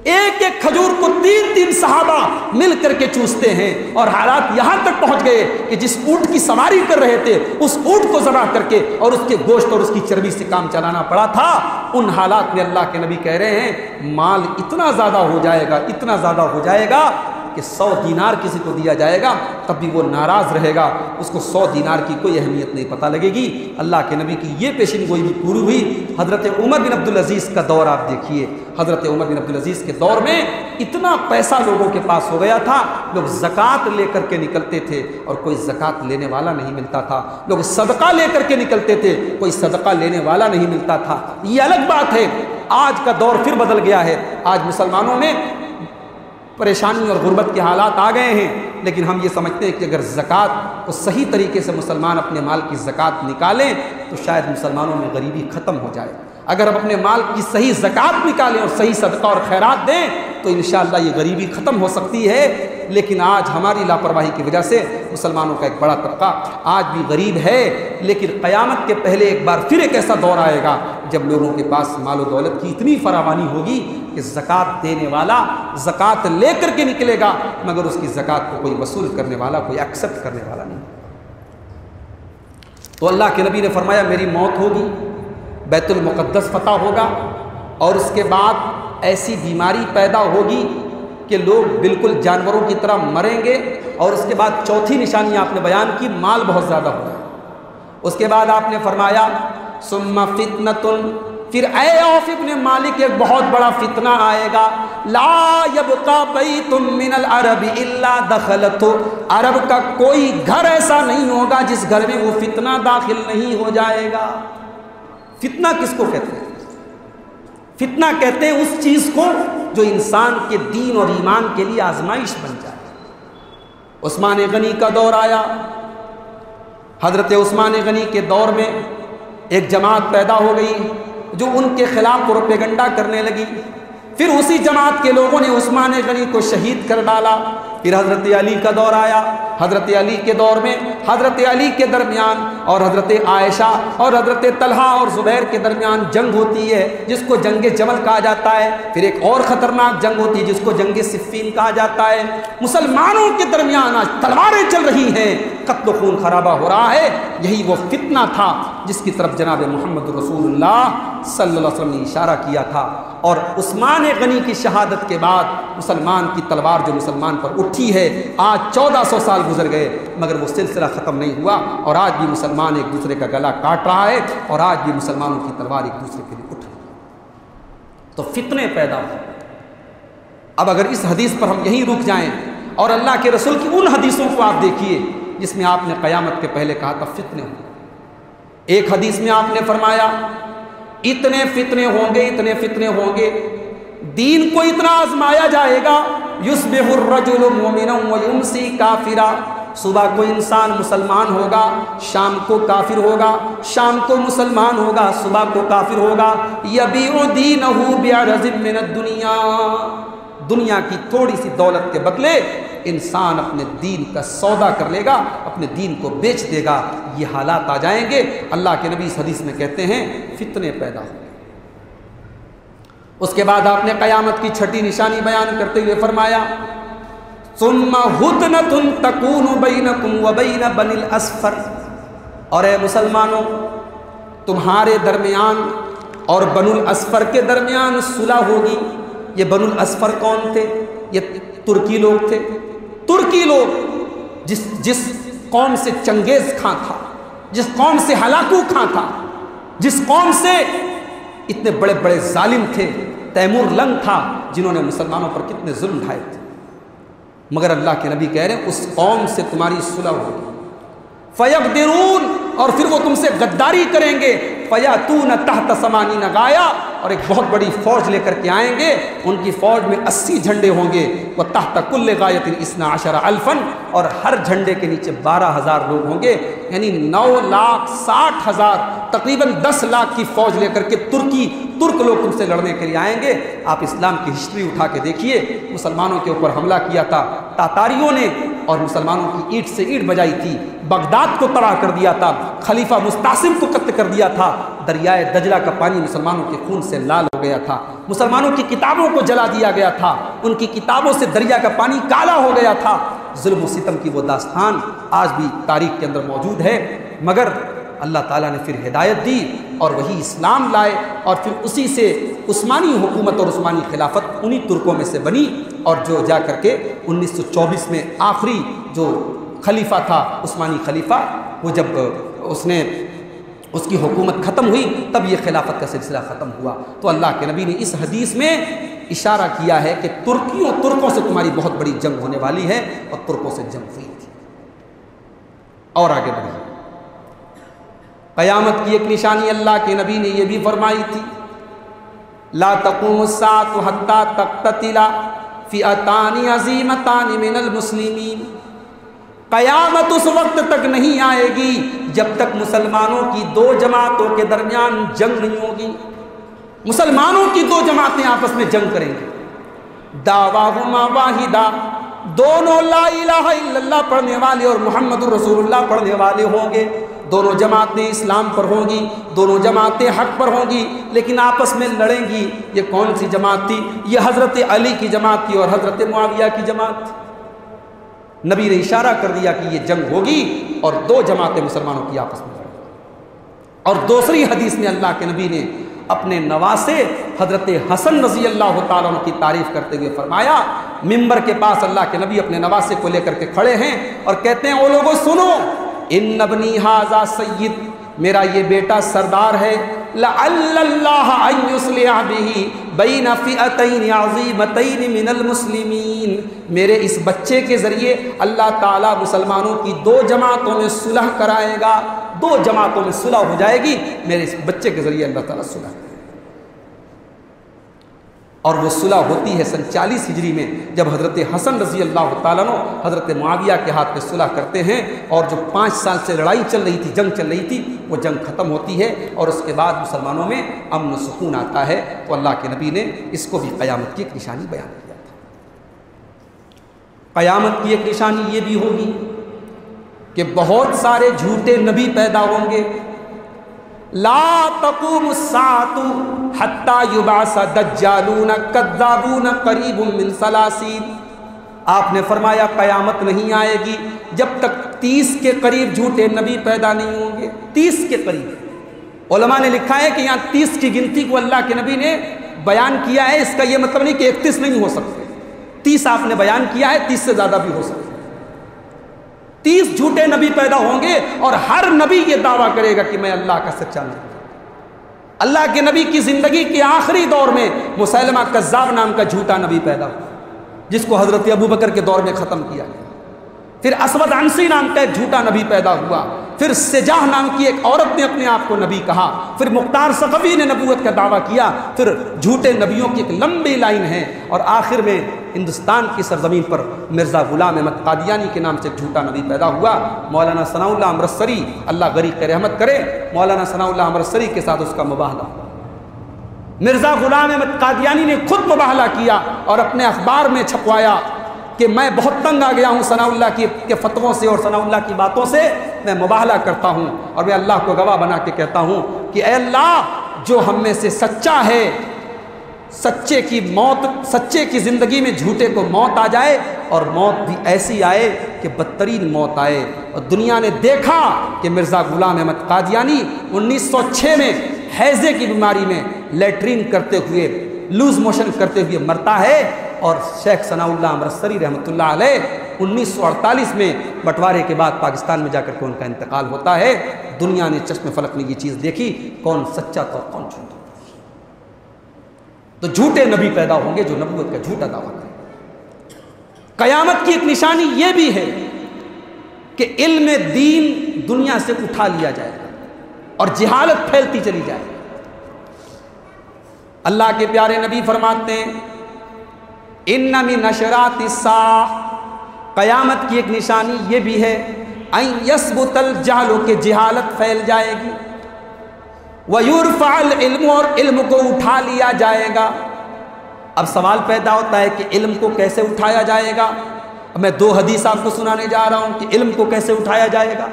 ایک ایک کھجور کو 3 صحابہ مل کر کے چوستے ہیں۔ اور حالات یہاں تک پہنچ گئے کہ جس اونٹ کی سواری کر رہے تھے اس اونٹ کو ذبح کر کے اور اس کے گوشت اور اس کی چربی سے کام چلانا پڑا تھا۔ ان حالات میں اللہ کے نبی کہہ رہے ہیں مال اتنا زیادہ ہو جائے گا، اتنا زیادہ ہو جائے گا کہ 100 دینار کسی کو دیا جائے گا تب بھی وہ ناراض رہے گا، اس کو 100 دینار کی کوئی اہمیت نہیں پتہ لگے گی۔ اللہ کے نبی کی یہ پیشن گوئی بھی پوری ہوئی۔ حضرت عمر بن عبدالعزیز کا دور آپ دیکھیے، حضرت عمر بن عبدالعزیز کے دور میں اتنا پیسہ لوگوں کے پاس ہو گیا تھا، لوگ زکوٰۃ لے کر کے نکلتے تھے اور کوئی زکوٰۃ لینے والا نہیں ملتا تھا، لوگ صدقہ لے کر کے نکلتے تھے، کوئی صدقہ لینے والا نہیں ملتا تھا۔ یہ الگ بات ہے، آج کا دور پھر بدل گیا ہے، آج مسلمانوں میں پریشانی اور غربت کے حالات آ گئے ہیں، لیکن ہم یہ سمجھتے ہیں کہ اگر زکوٰۃ کو صحیح طریقے سے مسلمان اپنے مال کی زکوٰۃ نکالیں تو شاید مسلمانوں میں غریبی ختم ہو جائے۔ اگر ہم اپنے مال کی صحیح زکوٰۃ نکالیں اور صحیح صدقہ اور خیرات دیں تو انشاءاللہ یہ غریبی ختم ہو سکتی ہے. لیکن آج ہماری لاپرواہی کی وجہ سے مسلمانوں کا ایک بڑا طبقہ آج بھی غریب ہے. لیکن قیامت کے پہلے ایک بار پھر ایک ایسا دور آئے گا جب لوگوں کے پاس مال و دولت کی اتنی فراوانی ہوگی کہ زکوٰۃ دینے والا زکوٰۃ لے کر کے نکلے گا مگر اس کی زکوٰۃ کو کوئی وصول کرنے والا، کوئی ایکسیپٹ کرنے والا نہیں. تو اللہ کے نبی نے فرمایا میری موت ہوگی، بیت المقدس فتح ہوگا اور اس کے بعد ایسی بیماری پیدا ہوگی کہ لوگ بالکل جانوروں کی طرح مریں گے. اور اس کے بعد چوتھی نشانی آپ نے بیان کی، مال بہت زیادہ ہوگا. اس کے بعد آپ نے فرمایا ثم فتنۃ، پھر اے عوف ابن مالک ایک بہت بڑا فتنہ آئے گا. لا یبقى بیت من العرب الا دخلته، عرب کا کوئی گھر ایسا نہیں ہوگا جس گھر میں وہ فتنہ داخل نہیں ہو جائے گا. فتنہ کس کو کہتے ہیں؟ فتنہ کہتے ہیں اس چیز کو جو انسان کے دین اور ایمان کے لیے آزمائش بن جائے. عثمان غنی کا دور آیا. حضرت عثمان غنی کے دور میں ایک جماعت پیدا ہو گئی جو ان کے خلاف پروپیگنڈا کرنے لگی. پھر اسی جماعت کے لوگوں نے عثمان غنی کو شہید کر ڈالا. پھر حضرت علی کا دور آیا. حضرت علی کے دور میں حضرت علی کے درمیان اور حضرت عائشہ اور حضرت طلحہ اور زبیر کے درمیان جنگ ہوتی ہے جس کو جنگ جمل کہا جاتا ہے. پھر ایک اور خطرناک جنگ ہوتی ہے جس کو جنگ صفین کہا جاتا ہے. مسلمانوں کے درمیان آج تلواریں چل رہی ہیں، قتل و خون خرابہ ہو رہا ہے. یہی وہ فتنہ تھا جس کی طرف جناب محمد رسول اللہ صلی اللہ علیہ وسلم نے اشارہ کیا تھا. اور عثمان غنی کی شہادت کے بعد مسلمان کی تلوار جو مسلمان پر اٹھی ہے، آج 1400 سال گزر گئے مگر وہ سلسلہ ختم نہیں ہوا. اور آج بھی مسلمان ایک دوسرے کا گلا کاٹ رہا ہے اور آج بھی مسلمانوں کی تلوار ایک دوسرے کے لیے اٹھ رہی ہے. تو فتنے پیدا ہو. اب اگر اس حدیث پر ہم یہیں رک جائیں اور اللہ کے رسول کی ان حدیثوں کو آپ دیکھیے جس میں آپ نے قیامت کے پہلے کہا تھا فتنے ہوں. ایک حدیث میں آپ نے فرمایا اتنے فتنے ہوں گے، اتنے فتنے ہوں گے، دین کو اتنا آزمایا جائے گا. یصبح الرجل مؤمنا ویمسی کافرا، صبح کو انسان مسلمان ہوگا، شام کو کافر ہوگا، شام کو مسلمان ہوگا، صبح کو کافر ہوگا. یبیع دینہ بعرض من الدنیا، دنیا کی تھوڑی سی دولت کے بدلے انسان اپنے دین کا سودا کر لے گا، اپنے دین کو بیچ دے گا. یہ حالات آ جائیں گے. اللہ کے نبی اس حدیث میں کہتے ہیں فتنے پیدا ہوں گے. اس کے بعد آپ نے قیامت کی چھٹی نشانی بیان کرتے ہوئے فرمایا ثم ہدنۃ تکون بینکم وبین بنی الاصفر، اور اے مسلمانوں تمہارے درمیان اور بنو الاصفر کے درمیان صلح ہوگی. یہ بنو الاصفر کون تھے؟ یہ ترکی لوگ تھے. ترکی لوگ جس قوم سے چنگیز خاں تھا، جس قوم سے ہلاکو خاں تھا، جس قوم سے اتنے بڑے بڑے ظالم تھے، تیمور لنگ تھا، جنہوں نے مسلمانوں پر کتنے ظلم ڈھائے تھے. مگر اللہ کے نبی کہہ رہے ہیں اس قوم سے تمہاری صلح ہوگی. فیغدرون، اور پھر وہ تم سے غداری کریں گے. فیاتون تحت ثمانین غایہ، اور ایک بہت بڑی فوج لے کر کے آئیں گے. ان کی فوج میں 80 جھنڈے ہوں گے. وہ تحت کل غایۃ 12,000 اور ہر جھنڈے کے نیچے 12,000 لوگ ہوں گے. یعنی 9,60,000 تقریباً 10 لاکھ کی فوج لے کر کے ترک لوگ تم سے لڑنے کے لیے آئیں گے. آپ اسلام کی ہسٹری اٹھا کے دیکھیے، مسلمانوں کے اوپر حملہ کیا تھا تاتاریوں نے اور مسلمانوں کی اینٹ سے اینٹ بجائی تھی. بغداد کو تباہ کر دیا تھا. خلیفہ مستعصم کو قتل کر دیا تھا. دریائے دجلہ کا پانی مسلمانوں کے خون سے لال ہو گیا تھا. مسلمانوں کی کتابوں کو جلا دیا گیا تھا. ان کی کتابوں سے دریا کا پانی کالا ہو گیا تھا. ظلم و ستم کی وہ داستان آج بھی تاریخ کے اندر موجود ہے. مگر اللہ تعالیٰ نے پھر ہدایت دی اور وہی اسلام لائے، اور پھر اسی سے عثمانی حکومت اور عثمانی خلافت انہی ترکوں میں سے بنی. اور جو جا کر کے 1924 میں آخری جو خلیفہ تھا عثمانی خلیفہ، وہ جب اس کی حکومت ختم ہوئی تب یہ خلافت کا سلسلہ ختم ہوا. تو اللہ کے نبی نے اس حدیث میں اشارہ کیا ہے کہ ترکوں سے تمہاری بہت بڑی جنگ ہونے والی ہے، اور ترکوں سے جنگ ہوئی تھی. اور آگے بڑھیے. قیامت کی ایک نشانی اللہ کے نبی نے یہ بھی فرمائی تھی لا تقوم الساعة حتى تقتتل فئتان عظیمتان من المسلمین. قیامت اس وقت تک نہیں آئے گی جب تک مسلمانوں کی 2 جماعتوں کے درمیان جنگ نہیں ہوگی. مسلمانوں کی دو جماعتیں آپس میں جنگ کریں گی، دعواہما واحدہ، دونوں لا الہ الا اللہ پڑھنے والے اور محمد الرسول اللہ پڑھنے والے ہوں گے، دونوں جماعتیں اسلام پر ہوں گی، دونوں جماعتیں حق پر ہوں گی، لیکن آپس میں لڑیں گی۔ یہ کون سی جماعت تھی؟ یہ حضرت علی کی جماعت تھی اور حضرت معاویہ کی جماعت تھی۔ نبی نے اشارہ کر دیا کہ یہ جنگ ہوگی اور دو جماعتیں مسلمانوں کی آپس میں لڑیں گی۔ اور دوسری حدیث میں اللہ کے نبی نے اپنے نواسے حضرت حسن رضی اللہ تعالیٰ عنہ کی تعریف کرتے ہوئے فرمایا، منبر کے پاس اللہ کے نبی اپنے نواسے کو لے کر کے کھڑے ہیں اور کہتے ہیں، او لوگوں سنو، ان ابنی ھذا سید، میرا یہ بیٹا سردار ہے، لعل اللہ ان یصلح بہ بین فئتین عظیمتین من المسلمین، میرے اس بچے کے ذریعے اللہ تعالیٰ مسلمانوں کی دو جماعتوں میں صلح کرائے گا، دو جماعتوں میں صلح ہو جائے گی میرے اس بچے کے ذریعے اللہ تعالیٰ صلح کرے گا۔ اور وہ صلح ہوتی ہے سن 40 ہجری میں، جب حضرت حسن رضی اللہ تعالیٰ عنہ حضرت معاویہ کے ہاتھ پہ صلح کرتے ہیں، اور جو 5 سال سے لڑائی چل رہی تھی، جنگ چل رہی تھی، وہ جنگ ختم ہوتی ہے اور اس کے بعد مسلمانوں میں امن و سکون آتا ہے۔ تو اللہ کے نبی نے اس کو بھی قیامت کی ایک نشانی بیان کیا تھا۔ قیامت کی ایک نشانی یہ بھی ہوگی کہ بہت سارے جھوٹے نبی پیدا ہوں گے۔ لا تقوم الساعة حتى يبعث دجالون كذابون قریب من 30، آپ نے فرمایا قیامت نہیں آئے گی جب تک 30 کے قریب جھوٹے نبی پیدا نہیں ہوں گے۔ 30 کے قریب، علماء نے لکھا ہے کہ یہاں 30 کی گنتی کو اللہ کے نبی نے بیان کیا ہے، اس کا یہ مطلب نہیں کہ 31 نہیں ہو سکتے، 30 آپ نے بیان کیا ہے، 30 سے زیادہ بھی ہو سکتے۔ 30 جھوٹے نبی پیدا ہوں گے اور ہر نبی یہ دعویٰ کرے گا کہ میں اللہ کا سچا نبی ہوں۔ اللہ کے نبی کی زندگی کے آخری دور میں مسیلمہ کذاب نام کا جھوٹا نبی پیدا ہوا، جس کو حضرت ابوبکر کے دور میں ختم کیا گیا۔ پھر اسود عنسی نام کا ایک جھوٹا نبی پیدا ہوا، پھر سجاہ نام کی ایک عورت نے اپنے آپ کو نبی کہا، پھر مختار ثقفی نے نبوت کا دعویٰ کیا، پھر جھوٹے نبیوں کی ایک لمبی لائن ہے، اور آخر میں ہندوستان کی سرزمین پر مرزا غلام احمد قادیانی کے نام سے ایک جھوٹا نبی پیدا ہوا۔ مولانا ثناء اللہ امرتسری، اللہ غریق رحمت کرے، مولانا ثناء اللہ امرتسری کے ساتھ اس کا مباہلہ ہوا۔ مرزا غلام احمد قادیانی نے خود مباہلہ کیا اور اپنے اخبار میں چھپوایا کہ میں بہت تنگ آ گیا ہوں ثناء اللہ کے فتووں سے اور ثناء اللہ کی باتوں سے، میں مباہلہ کرتا ہوں اور میں اللہ کو گواہ بنا کے کہتا ہوں کہ اے اللہ، جو ہم میں سے سچا ہے، سچے کی زندگی میں جھوٹے کو موت آ جائے، اور موت بھی ایسی آئے کہ بدترین موت آئے۔ اور دنیا نے دیکھا کہ مرزا غلام احمد قادیانی 1906 میں ہیضے کی بیماری میں لیٹرین کرتے ہوئے، لوز موشن کرتے ہوئے مرتا ہے، اور شیخ ثناء اللہ امرتسری رحمۃ اللہ علیہ 1948 میں بٹوارے کے بعد پاکستان میں جا کر کے ان کا انتقال ہوتا ہے۔ دنیا نے چشم فلک میں یہ چیز دیکھی، کون سچا تھا اور کون جھوٹا۔ تو جھوٹے نبی پیدا ہوں گے جو نبوت کا جھوٹا دعویٰ کریں۔ قیامت کی ایک نشانی یہ بھی ہے کہ علم دین دنیا سے اٹھا لیا جائے گا اور جہالت پھیلتی چلی جائے گی۔ اللہ کے پیارے نبی فرماتے ہیں، ان من اشراط الساعہ، قیامت کی ایک نشانی یہ بھی ہے، ان یثبت الجہل، کہ جہالت پھیل جائے گی، وَيُرْفَعَ الْعِلْمُ، اور علم کو اٹھا لیا جائے گا۔ اب سوال پیدا ہوتا ہے کہ علم کو کیسے اٹھایا جائے گا؟ میں 2 حدیث آپ کو سنانے جا رہا ہوں کہ علم کو کیسے اٹھایا جائے گا۔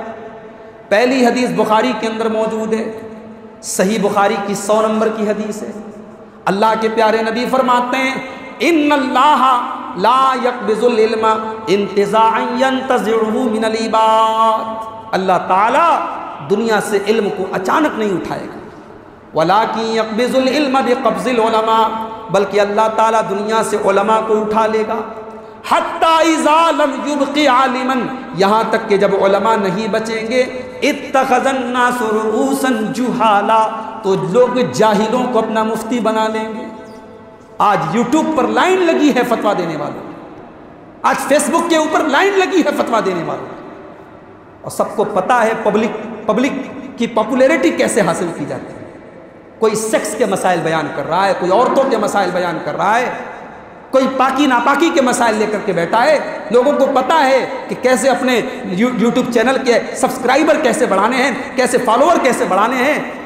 پہلی حدیث بخاری کے اندر موجود ہے، صحیح بخاری کی 100 نمبر کی حدیث ہے۔ اللہ کے پیارے نبی فرماتے ہیں، ان اللہ لا یقبض العلم انتزاعا ینتزعہ من العباد، اللہ تعالیٰ دنیا سے علم کو اچانک نہیں اٹھائے گا، وَلَٰكِن يَقْبِضُ الْعِلْمَ بِقَبْضِ الْعُلَمَاء، بلکہ اللہ تعالیٰ دنیا سے علماء کو اٹھا لے گا، حَتَّى إِذَا لَمْ يُبْقِ عَالِمًا، یہاں تک کہ جب علماء نہیں بچیں گے، اتَّخَذَ النَّاسُ رُؤُوسًا جُهَالًا، تو لوگ جاہلوں کو اپنا مفتی بنا لیں گے۔ آج یوٹیوب پر لائن لگی ہے فتویٰ دینے والوں، آج فیس بک کے اوپر لائن لگی ہے فتویٰ دینے والوں، اور سب کو پتہ ہے پبلک کی پاپولیرٹی کیسے حاصل کی جاتی ہے۔ کوئی سیکس کے مسائل بیان کر رہا ہے، کوئی عورتوں کے مسائل بیان کر رہا ہے، کوئی پاکی ناپاکی کے مسائل لے کر کے بیٹھا ہے۔ لوگوں کو پتہ ہے کہ کیسے اپنے یوٹیوب چینل کے سبسکرائبر کیسے بڑھانے ہیں، کیسے فالوور کیسے بڑھانے ہیں،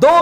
2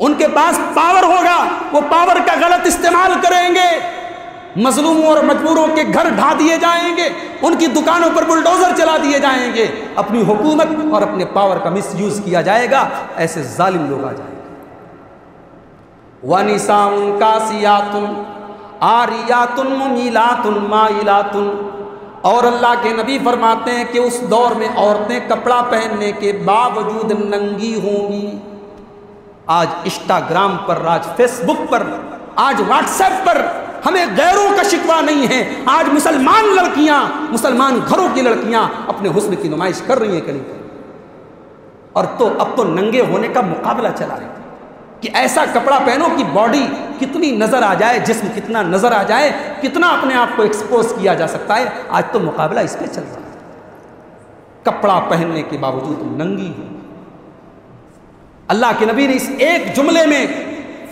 ان کے پاس پاور ہوگا، وہ پاور کا غلط استعمال کریں گے، مظلوموں اور مجبوروں کے گھر ڈھا دیے جائیں گے، ان کی دکانوں پر بلڈوزر چلا دیے جائیں گے، اپنی حکومت اور اپنے پاور کا مس یوز کیا جائے گا، ایسے ظالم لوگ آ جائیں گے۔ وَنِسَاءٌ كَاسِيَاتٌ عَارِيَاتٌ مُمِيلَاتٌ مَائِلَاتٌ، اور اللہ کے نبی فرماتے ہیں کہ اس دور میں عورتیں کپڑا پہننے کے باوجود ننگی ہوں گی۔ آج انسٹاگرام پر، آج فیس بک پر، آج واٹس ایپ پر ہمیں غیروں کا شکوہ نہیں ہے، آج مسلمان لڑکیاں، مسلمان گھروں کی لڑکیاں اپنے حسن کی نمائش کر رہی ہیں کہ نہیں، اور اب تو ننگے ہونے کا مقابلہ چلا ہے کہ ایسا کپڑا پہنو کہ باڈی کتنی نظر آ جائے، جسم کتنا نظر آ جائے، کتنا اپنے آپ کو ایکسپوز کیا جا سکتا ہے۔ آج تو مقابلہ اس پہ چل رہا ہے، کپڑا پہننے کے باوجود ننگی ہو۔ اللہ کے نبی نے اس ایک جملے میں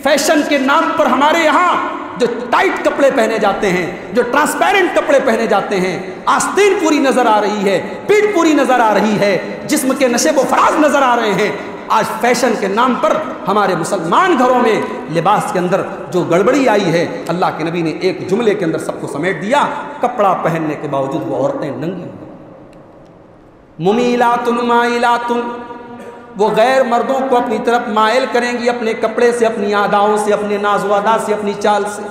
فیشن کے نام پر ہمارے یہاں جو ٹائٹ کپڑے پہنے جاتے ہیں، جو ٹرانسپیرنٹ کپڑے پہنے جاتے ہیں، آستین پوری نظر آ رہی ہے، پیٹھ پوری نظر آ رہی ہے، جسم کے نشیب و فراز نظر آ رہے ہیں، آج فیشن کے نام پر ہمارے مسلمان گھروں میں لباس کے اندر جو گڑبڑی آئی ہے، اللہ کے نبی نے ایک جملے کے اندر سب کو سمیٹ دیا، کپڑا پہننے کے باوجود وہ عورتیں ننگی۔ ممیلات مائلات، وہ غیر مردوں کو اپنی طرف مائل کریں گی اپنے کپڑے سے، اپنی اداؤں سے، اپنے ناز و ادا سے، اپنی چال سے۔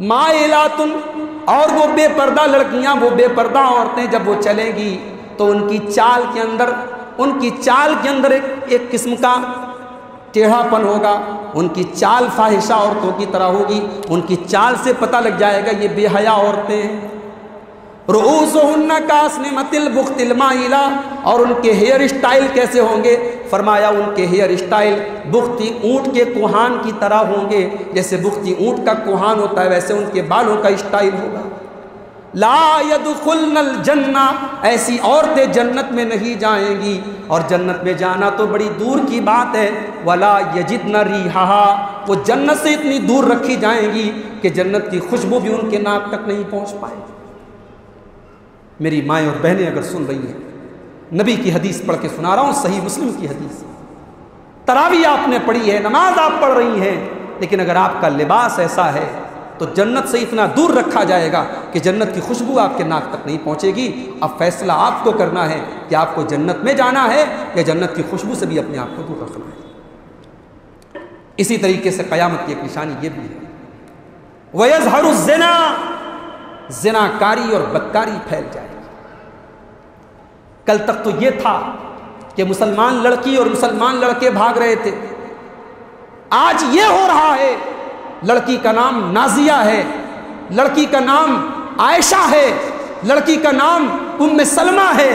مائلات، اور وہ بے پردہ لڑکیاں، وہ بے پردہ عورتیں جب وہ چلیں گی تو ان کی چال کے اندر ایک قسم کا ٹیڑھا پن ہوگا، ان کی چال فاحشہ عورتوں کی طرح ہوگی، ان کی چال سے پتہ لگ جائے گا یہ بے حیا عورتیں ہیں۔ رؤوسہن کاسنمۃ البخت المائلہ، اور ان کے ہیئر اسٹائل کیسے ہوں گے؟ فرمایا ان کے ہیئر اسٹائل بختی اونٹ کے کوہان کی طرح ہوں گے، جیسے بختی اونٹ کا کوہان ہوتا ہے ویسے ان کے بالوں کا اسٹائل ہوگا۔ لا يدخلن الجنہ، ایسی عورتیں جنت میں نہیں جائیں گی، اور جنت میں جانا تو بڑی دور کی بات ہے۔ ولا یجدن ریحہا، وہ جنت سے اتنی دور رکھی جائیں گی کہ جنت کی خوشبو بھی ان کے ناک تک نہیں پہنچ پائے۔ میری مائیں اور بہنیں اگر سن رہی ہیں، نبی کی حدیث پڑھ کے سنا رہا ہوں، صحیح مسلم کی حدیث۔ تراویح آپ نے پڑھی ہے، نماز آپ پڑھ رہی ہیں، لیکن اگر آپ کا لباس ایسا ہے تو جنت سے اتنا دور رکھا جائے گا کہ جنت کی خوشبو آپ کے ناک تک نہیں پہنچے گی۔ اب فیصلہ آپ کو کرنا ہے کہ آپ کو جنت میں جانا ہے یا جنت کی خوشبو سے بھی اپنے آپ کو دور رکھنا ہے۔ اسی طریقے سے قیامت کی ایک نشانی یہ بھی ہے، وَيَظْهَرُ الزِّنَا، زناکاری اور بدکاری پھیل جائے گی۔ کل تک تو یہ تھا کہ مسلمان لڑکی اور مسلمان لڑکے بھاگ رہے تھے، آج یہ ہو رہا ہے لڑکی کا نام نازیہ ہے، لڑکی کا نام عائشہ ہے، لڑکی کا نام ام سلمہ ہے،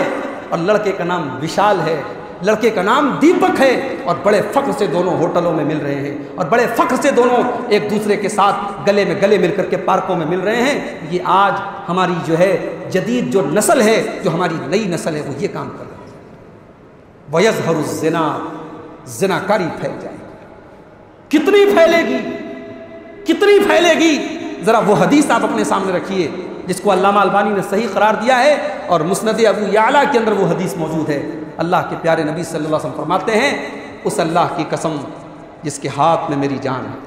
اور لڑکے کا نام وشال ہے، لڑکے کا نام دیپک ہے، اور بڑے فخر سے دونوں ہوٹلوں میں مل رہے ہیں، اور بڑے فخر سے دونوں ایک دوسرے کے ساتھ گلے میں گلے مل کر کے پارکوں میں مل رہے ہیں۔ یہ آج ہماری جو ہے جدید جو نسل ہے، جو ہماری نئی نسل ہے، وہ یہ کام کر رہی ہے۔ وَيَظْهَرُ الزِّنَا، زناکاری پھیل جائے گی۔ کتنی پھیلے گی، کتنی پھیلے گی؟ ذرا وہ حدیث آپ اپنے سامنے رکھیے جس کو علامہ البانی نے صحیح قرار دیا ہے، اور مسند ابو یعلا کے اندر وہ حدیث موجود ہے۔ اللہ کے پیارے نبی صلی اللہ علیہ وسلم فرماتے ہیں، اس اللہ کی قسم جس کے ہاتھ میں میری جان ہے،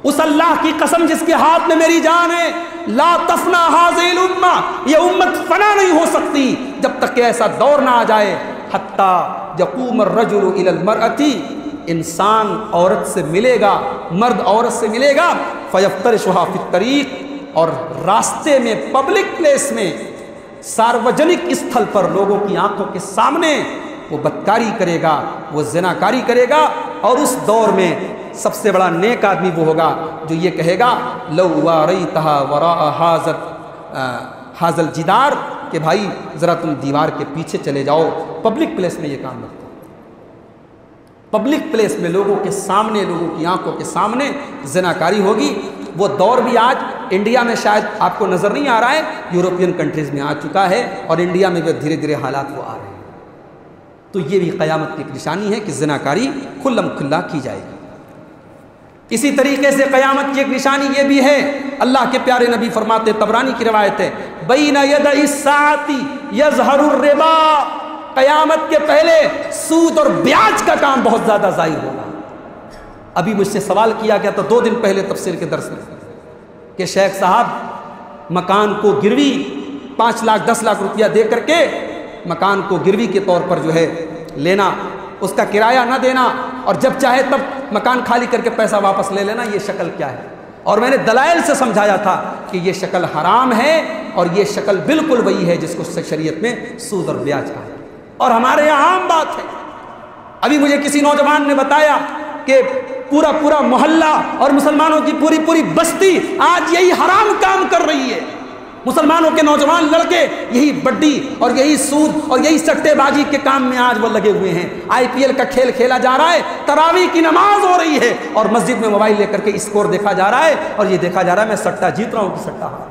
اس اللہ کی قسم جس کے ہاتھ میں میری جان ہے، لا تفنا هذه الامہ، یہ امت فنا نہیں ہو سکتی جب تک کہ ایسا دور نہ آ جائے، حتی یقوم الرجل الی المرأة، انسان عورت سے ملے گا، مرد عورت سے ملے گا، فیفترشها فی الطریق، اور راستے میں، پبلک پلیس میں، ساروجنک استھل پر لوگوں کی آنکھوں کے سامنے وہ بدکاری کرے گا، وہ زناکاری کرے گا۔ اور اس دور میں سب سے بڑا نیک آدمی وہ ہوگا جو یہ کہے گا، لو واریتھا وراء ھذا الجدار، کہ بھائی ذرا تم دیوار کے پیچھے چلے جاؤ، پبلک پلیس میں یہ کام مت کرو۔ پبلک پلیس میں لوگوں کے سامنے، لوگوں کی آنکھوں کے سامنے زناکاری ہوگی۔ وہ دور بھی آج انڈیا میں شاید آپ کو نظر نہیں آ رہا ہے، یورپین کنٹریز میں آ چکا ہے، اور انڈیا میں بھی دھیرے دھیرے حالات وہ آ رہے ہیں۔ تو یہ بھی قیامت کی ایک نشانی ہے کہ زناکاری کھلم کھلا کی جائے گی۔ اسی طریقے سے قیامت کی ایک نشانی یہ بھی ہے، اللہ کے پیارے نبی فرماتے، طبرانی کی روایت ہے، بین یدی الساعۃ یظہر الربا، قیامت کے پہلے سود اور بیاج کا کام بہت زیادہ ظاہر ہوگا۔ ابھی مجھ سے سوال کیا گیا تھا 2 دن پہلے تفسیر کے درس میں کہ شیخ صاحب مکان کو گروی 5 لاکھ 10 لاکھ روپیہ دے کر کے مکان کو گروی کے طور پر جو ہے لینا، اس کا کرایہ نہ دینا اور جب چاہے تب مکان خالی کر کے پیسہ واپس لے لینا، یہ شکل کیا ہے؟ اور میں نے دلائل سے سمجھایا تھا کہ یہ شکل حرام ہے اور یہ شکل بالکل وہی ہے جس کو شریعت میں سود اور بیاج کہا ہے، اور ہمارے یہاں عام بات ہے۔ ابھی مجھے کسی نوجوان نے بتایا کہ پورا محلہ اور مسلمانوں کی پوری بستی آج یہی حرام کام کر رہی ہے، مسلمانوں کے نوجوان لڑکے یہی بڈی اور یہی سود اور یہی سٹے بازی کے کام میں آج وہ لگے ہوئے ہیں۔ IPL کا کھیل کھیلا جا رہا ہے، تراویح کی نماز ہو رہی ہے اور مسجد میں موبائل لے کر کے اسکور دیکھا جا رہا ہے اور یہ دیکھا جا رہا ہے میں سٹا جیت رہا ہوں کہ سٹا ہار۔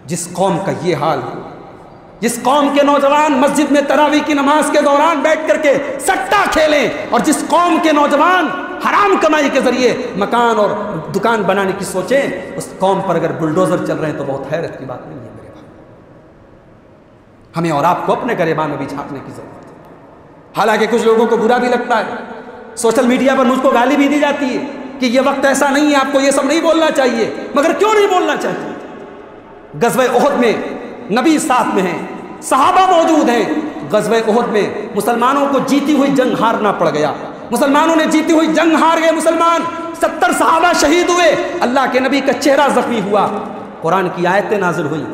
جس قوم کا یہ حال ہے، جس قوم کے نوجوان مسجد میں تراویح کی نماز کے دوران بیٹھ کر کے سٹا کھیلیں، اور جس قوم کے نوجوان حرام کمائی کے ذریعے مکان اور دکان بنانے کی سوچیں، اس قوم پر اگر بلڈوزر چل رہے ہیں تو بہت حیرت کی بات نہیں ہے میرے بھائی۔ ہمیں اور آپ کو اپنے گریبان میں بھی جھانکنے کی ضرورت ہے۔ حالانکہ کچھ لوگوں کو برا بھی لگتا ہے، سوشل میڈیا پر مجھ کو گالی بھی دی جاتی ہے کہ یہ وقت ایسا نہیں ہے، آپ کو یہ سب نہیں بولنا چاہیے، مگر کیوں نہیں بولنا چاہیے؟ غزوہ احد میں نبی ساتھ میں ہیں، صحابہ موجود ہیں۔ غزوہ احد میں مسلمانوں کو جیتی ہوئی جنگ ہارنا پڑ گیا، مسلمانوں نے جیتی ہوئی جنگ ہار گئے، مسلمان 70 صحابہ شہید ہوئے، اللہ کے نبی کا چہرہ زخمی ہوا، قرآن کی آیتیں نازل ہوئی،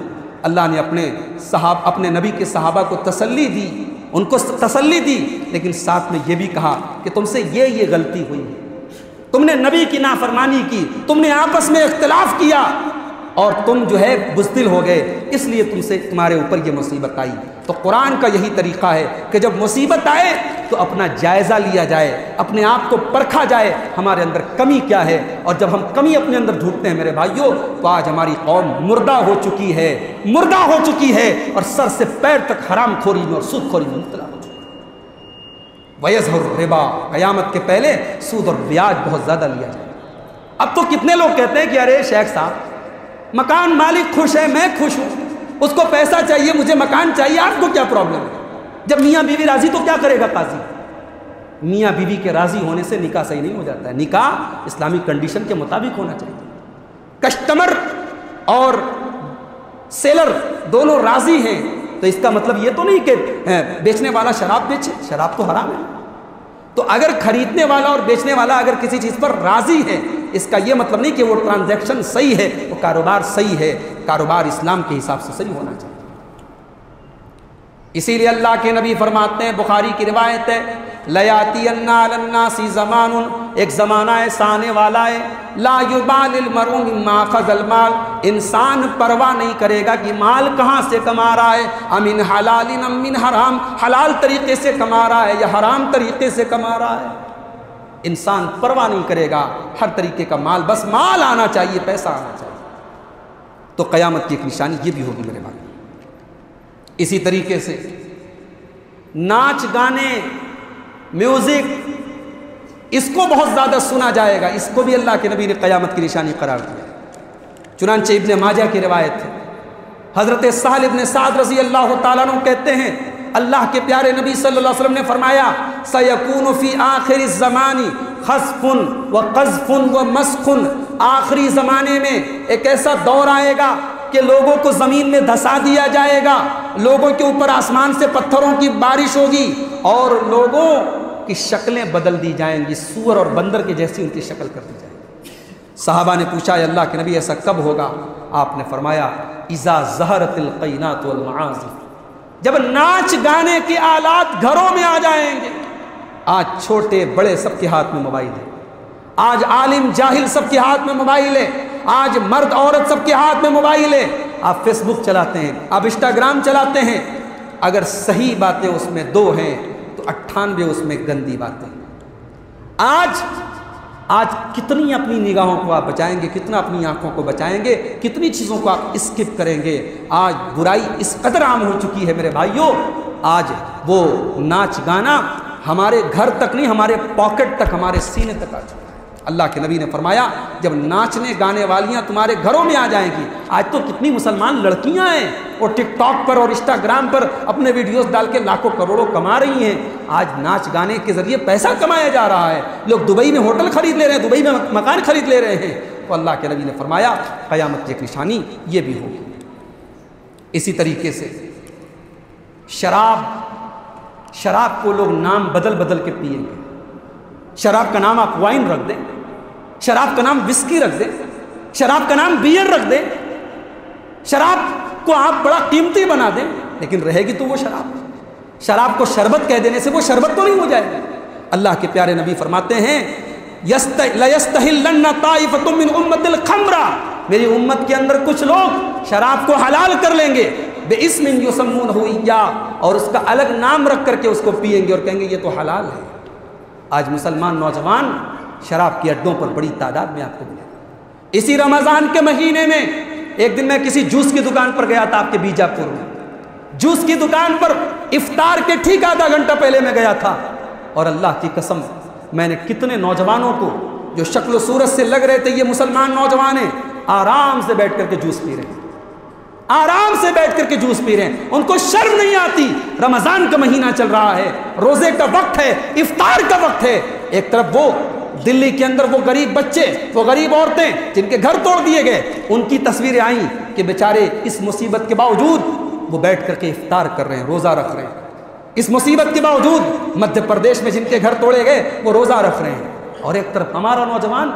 اللہ نے اپنے نبی کے صحابہ کو تسلی دی، ان کو تسلی دی، لیکن ساتھ میں یہ بھی کہا کہ تم سے یہ غلطی ہوئی ہے، تم نے نبی کی نافرمانی کی، تم نے آپس میں اختلاف کیا اور تم جو ہے بزدل ہو گئے، اس لیے تمہارے اوپر یہ مصیبت آئی۔ تو قرآن کا یہی طریقہ ہے کہ جب مصیبت آئے تو اپنا جائزہ لیا جائے، اپنے آپ کو پرکھا جائے ہمارے اندر کمی کیا ہے، اور جب ہم کمی اپنے اندر ڈھونڈتے ہیں میرے بھائیوں تو آج ہماری قوم مردہ ہو چکی ہے اور سر سے پیر تک حرام خوری میں اور سود خوری میں مبتلا ہو چکی ہے۔ وَيَظْهُرُ الرِّبَا، قیامت کے پہلے سود اور بیاج بہت زیادہ لیا جائے۔ اب تو کتنے لوگ کہتے ہیں کہ ارے شیخ صاحب مکان مالک خوش ہے، میں خوش ہوں، اس کو پیسہ چاہیے، مجھے مکان چاہیے، آپ کو کیا پرابلم ہے؟ جب میاں بیوی راضی تو کیا کرے گا قاضی؟ میاں بیوی کے راضی ہونے سے نکاح صحیح نہیں ہو جاتا ہے، نکاح اسلامی کنڈیشن کے مطابق ہونا چاہیے۔ کسٹمر اور سیلر دونوں راضی ہیں تو اس کا مطلب یہ تو نہیں کہ بیچنے والا شراب بیچے، شراب تو حرام ہے۔ تو اگر خریدنے والا اور بیچنے والا اگر کسی چیز پر راضی ہے، اس کا یہ مطلب نہیں کہ وہ ٹرانزیکشن صحیح ہے، وہ کاروبار صحیح ہے، کاروبار اسلام کے حساب سے صحیح ہونا چاہیے۔ اسی لیے اللہ کے نبی فرماتے ہیں، بخاری کی روایت ہے، لَيَأْتِيَنَّ عَلَى النَّاسِ زَمَانٌ، ایک زمانہ ایسا آنے والا ہے، لَا يُبَالِ الْمَرْءُ مِمَّا أَخَذَ الْمَالَ، انسان پرواہ نہیں کرے گا کہ مال کہاں سے کما رہا ہے، امن حلال ام من حرام، حلال طریقے سے کما رہا ہے یا حرام طریقے سے کما رہا ہے، انسان پرواہ نہیں کرے گا، ہر طریقے کا مال، بس مال آنا چاہیے، پیسہ آنا چاہیے۔ تو قیامت کی ایک نشانی یہ بھی ہوگی میرے بھائی۔ اسی طریقے سے ناچ گانے، میوزک، اس کو بہت زیادہ سنا جائے گا، اس کو بھی اللہ کے نبی نے قیامت کی نشانی قرار دیا۔ چنانچہ ابن ماجہ کی روایت ہے، حضرت سہل ابن سعد رضی اللہ تعالیٰ عنہ کہتے ہیں اللہ کے پیارے نبی صلی اللہ علیہ وسلم نے فرمایا، سَيَكُونُ فِي آخِرِ الزَّمَانِ خَسْفٌ وَقَذْفٌ وَمَسْخٌ، آخری زمانے میں ایک ایسا دور آئے گا کہ لوگوں کو زمین میں دھسا دیا جائے گا، لوگوں کے اوپر آسمان سے پتھروں کی بارش ہوگی اور لوگوں کی شکلیں بدل دی جائیں گی، سور اور بندر کے جیسی ان کی شکل کر دی جائے گی۔ صحابہ نے پوچھا یا اللہ کے نبی ایسا کب ہوگا؟ آپ نے فرمایا اذا ظہرت القینات والمعازف، جب ناچ گانے کے آلات گھروں میں آ جائیں گے۔ آج چھوٹے بڑے سب کے ہاتھ میں موبائل ہے، آج عالم جاہل سب کے ہاتھ میں موبائل ہے، آج مرد عورت سب کے ہاتھ میں موبائل ہے۔ آپ فیس بک چلاتے ہیں، آپ انسٹاگرام چلاتے ہیں، اگر صحیح باتیں اس میں 2 ہیں تو 98 اس میں گندی باتیں۔ آج کتنی اپنی نگاہوں کو آپ بچائیں گے، کتنا اپنی آنکھوں کو بچائیں گے، کتنی چیزوں کو آپ اسکپ کریں گے۔ آج برائی اس قدر عام ہو چکی ہے میرے بھائیوں، آج وہ ناچ گانا ہمارے گھر تک نہیں، ہمارے پاکٹ تک، ہمارے سینے تک آ چکا ہے۔ اللہ کے نبی نے فرمایا جب ناچنے گانے والیاں تمہارے گھروں میں آ جائیں گی، آج تو کتنی مسلمان لڑکیاں ہیں اور ٹک ٹاک پر اور انسٹاگرام پر اپنے ویڈیوز ڈال کے لاکھوں کروڑوں کما رہی ہیں، آج ناچ گانے کے ذریعے پیسہ کمایا جا رہا ہے، لوگ دبئی میں ہوٹل خرید لے رہے ہیں، دبئی میں مکان خرید لے رہے ہیں۔ تو اللہ کے نبی نے فرمایا قیامت کی ایک نشانی یہ بھی ہوگی۔ اسی طریقے سے شراب کو لوگ نام بدل بدل کے پیئیں گے، شراب کا نام آپ وائن رکھ دیں، شراب کا نام وسکی رکھ دیں، شراب کا نام بیئر رکھ دیں، شراب کو آپ بڑا قیمتی بنا دیں، لیکن رہے گی تو وہ شراب کو شربت کہہ دینے سے وہ شربت تو نہیں ہو جائے گی۔ اللہ کے پیارے نبی فرماتے ہیں لَيَسْتَحِلَّنَّ طَائِفَةٌ مِّنْ أُمَّةِ الْخَمْرَ، میری امت کے اندر کچھ لوگ شراب کو حلال کر لیں گے، بِاسْمٍ يُسَمُّونَهُ إِيَّاهُ، اور اس کا الگ نام رکھ کر کے اس کو پیئیں گے اور کہیں گے یہ تو حلال ہے۔ آج مسلمان نوجوان شراب کے اڈوں پر بڑی تعداد میں آپ کو ملے۔ اسی رمضان کے مہینے میں ایک دن میں کسی جوس کی دکان پر گیا تھا، آپ کے بیجاپور میں، جوس کی دکان پر افطار کے ٹھیک آدھا گھنٹہ پہلے میں گیا تھا، اور اللہ کی قسم میں نے کتنے نوجوانوں کو جو شکل و صورت سے لگ رہے تھے یہ مسلمان نوجوان ہیں، آرام سے بیٹھ کر کے جوس پی رہے ہیں، آرام سے بیٹھ کر کے جوس پی رہے ہیں، ان کو شرم نہیں آتی۔ رمضان کا مہینہ چل رہا ہے، روزے کا وقت ہے، افطار کا وقت ہے، ایک طرف وہ دلی کے اندر وہ غریب بچے، وہ غریب عورتیں جن کے گھر توڑ دیے گئے، ان کی تصویریں آئیں کہ بیچارے اس مصیبت کے باوجود وہ بیٹھ کر کے افطار کر رہے ہیں، روزہ رکھ رہے ہیں، اس مصیبت کے باوجود مدھیہ پردیش میں جن کے گھر توڑے گئے وہ روزہ رکھ رہے ہیں۔ اور ایک طرف ہمارا نوجوان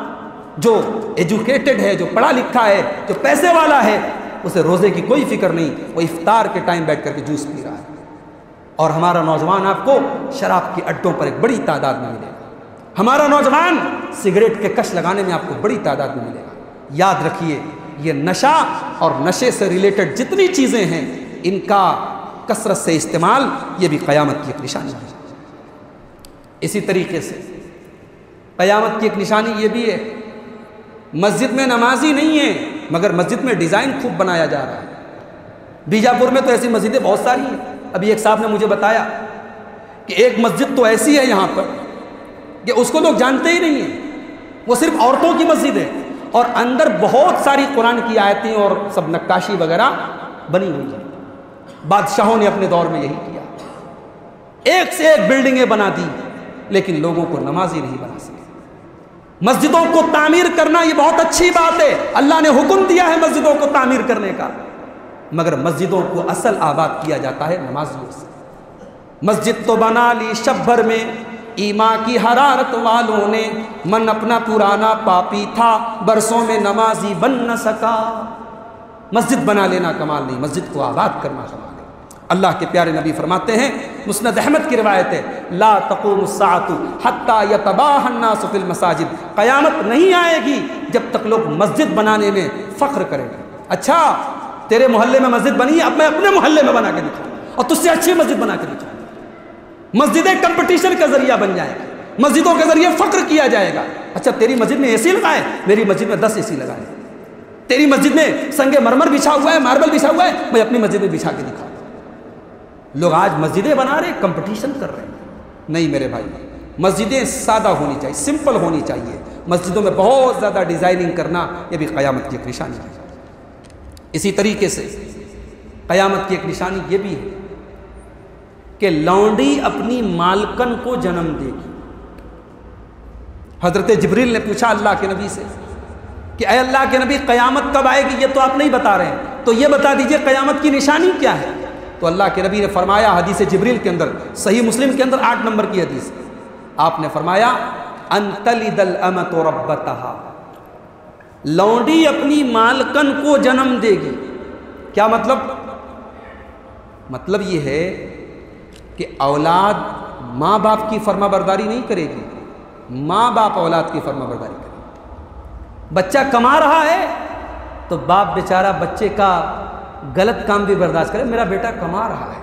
جو ایجوکیٹڈ ہے، جو پڑھا لکھا ہے، جو پیسے والا ہے، اسے روزے کی کوئی فکر نہیں، وہ افطار کے ٹائم بیٹھ کر کے جوس پی رہا ہے۔ اور ہمارا نوجوان آپ کو شراب کے اڈوں پر ایک بڑی تعداد میں ملے گا، ہمارا نوجوان سگریٹ کے کش لگانے میں آپ کو بڑی تعداد میں ملے گا۔ یاد رکھیے یہ نشہ اور نشے سے ریلیٹڈ جتنی چیزیں ہیں ان کا کثرت سے استعمال یہ بھی قیامت کی ایک نشانی ہے۔ اسی طریقے سے قیامت کی ایک نشانی یہ بھی ہے، مسجد میں نمازی نہیں ہے مگر مسجد میں ڈیزائن خوب بنایا جا رہا ہے۔ بیجاپور میں تو ایسی مسجدیں بہت ساری ہیں۔ ابھی ایک صاحب نے مجھے بتایا کہ ایک مسجد تو ایسی ہے یہاں پر کہ اس کو لوگ جانتے ہی نہیں ہیں، وہ صرف عورتوں کی مسجد ہے اور اندر بہت ساری قرآن کی آیتیں اور سب نقاشی وغیرہ بنی ہوئی ہیں۔ بادشاہوں نے اپنے دور میں یہی کیا، ایک سے ایک بلڈنگیں بنا دی لیکن لوگوں کو نمازی نہیں بنا سکے۔ مسجدوں کو تعمیر کرنا یہ بہت اچھی بات ہے، اللہ نے حکم دیا ہے مسجدوں کو تعمیر کرنے کا، مگر مسجدوں کو اصل آباد کیا جاتا ہے نمازیوں سے۔ مسجد تو بنا لی شب بھر میں ایمان کی حرارت والوں نے، من اپنا پرانا پاپی تھا برسوں میں نمازی بن نہ سکا۔ مسجد بنا لینا کمال نہیں، مسجد کو آباد کرنا کمال ہے۔ اللہ کے پیارے نبی فرماتے ہیں، مسند احمد کی روایت ہے، لا تقوم الساعۃ حتی یتباہی الناس فی المساجد، قیامت نہیں آئے گی جب تک لوگ مسجد بنانے میں فخر کریں گے۔ اچھا تیرے محلے میں مسجد بنی ہے، اب میں اپنے محلے میں بنا کے دکھاؤں اور تجھ سے اچھی مسجد بنا کے دکھاؤں۔ مسجدیں کمپٹیشن کا ذریعہ بن جائے گی، مسجدوں کے ذریعے فخر کیا جائے گا۔ اچھا تیری مسجد میں اے سی لگائے، میری مسجد میں 10 اے سی لگائے، تیری مسجد میں سنگ مرمر بچھا ہوا ہے، ماربل بچھا ہوا ہے، میں اپنی مسجد میں بچھا کے دکھاؤں۔ لوگ آج مسجدیں بنا رہے، کمپٹیشن کر رہے ہیں۔ نہیں میرے بھائی، مسجدیں سادہ ہونی چاہیے، سمپل ہونی چاہیے۔ مسجدوں میں بہت زیادہ ڈیزائننگ کرنا یہ بھی قیامت کی ایک نشانی ہے۔ اسی طریقے سے قیامت کی ایک نشانی یہ بھی ہے کہ لونڈی اپنی مالکن کو جنم دے گی۔ حضرت جبریل نے پوچھا اللہ کے نبی سے کہ اے اللہ کے نبی قیامت کب آئے گی، یہ تو آپ نہیں بتا رہے ہیں، تو یہ بتا دیجئے قیامت کی نشانی کیا ہے۔ تو اللہ کے نبی نے فرمایا حدیث جبریل کے اندر، صحیح مسلم کے اندر 8 نمبر کی حدیث، آپ نے فرمایا ان تلد الامۃ ربتہا، لونڈی اپنی مالکن کو جنم دے گی۔ کیا مطلب؟ مطلب یہ ہے کہ اولاد ماں باپ کی فرما برداری نہیں کرے گی، ماں باپ اولاد کی فرما برداری کرے گی۔ بچہ کما رہا ہے تو باپ بیچارہ بچے کا غلط کام بھی برداشت کرے، میرا بیٹا کما رہا ہے،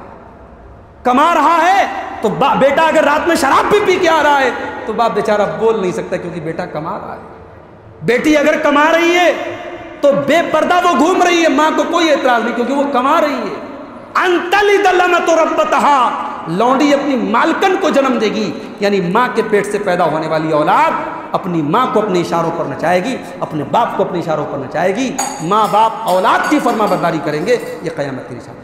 کما رہا ہے تو بیٹا اگر رات میں شراب بھی پی کے آ رہا ہے تو باپ بیچارہ بول نہیں سکتا کیونکہ بیٹا کما رہا ہے۔ بیٹی اگر کما رہی ہے تو بے پردہ وہ گھوم رہی ہے، ماں کو کوئی اعتراض نہیں کیونکہ وہ کما رہی ہے۔ ان تلد الامۃ ربتہا، لونڈی اپنی مالکن کو جنم دے گی، یعنی ماں کے پیٹ سے پیدا ہونے والی اولاد اپنی ماں کو اپنے اشاروں پر نچائے گی، اپنے باپ کو اپنے اشاروں پر نچائے گی، ماں باپ اولاد کی فرما برداری کریں گے، یہ قیامت کی نشانی ہے۔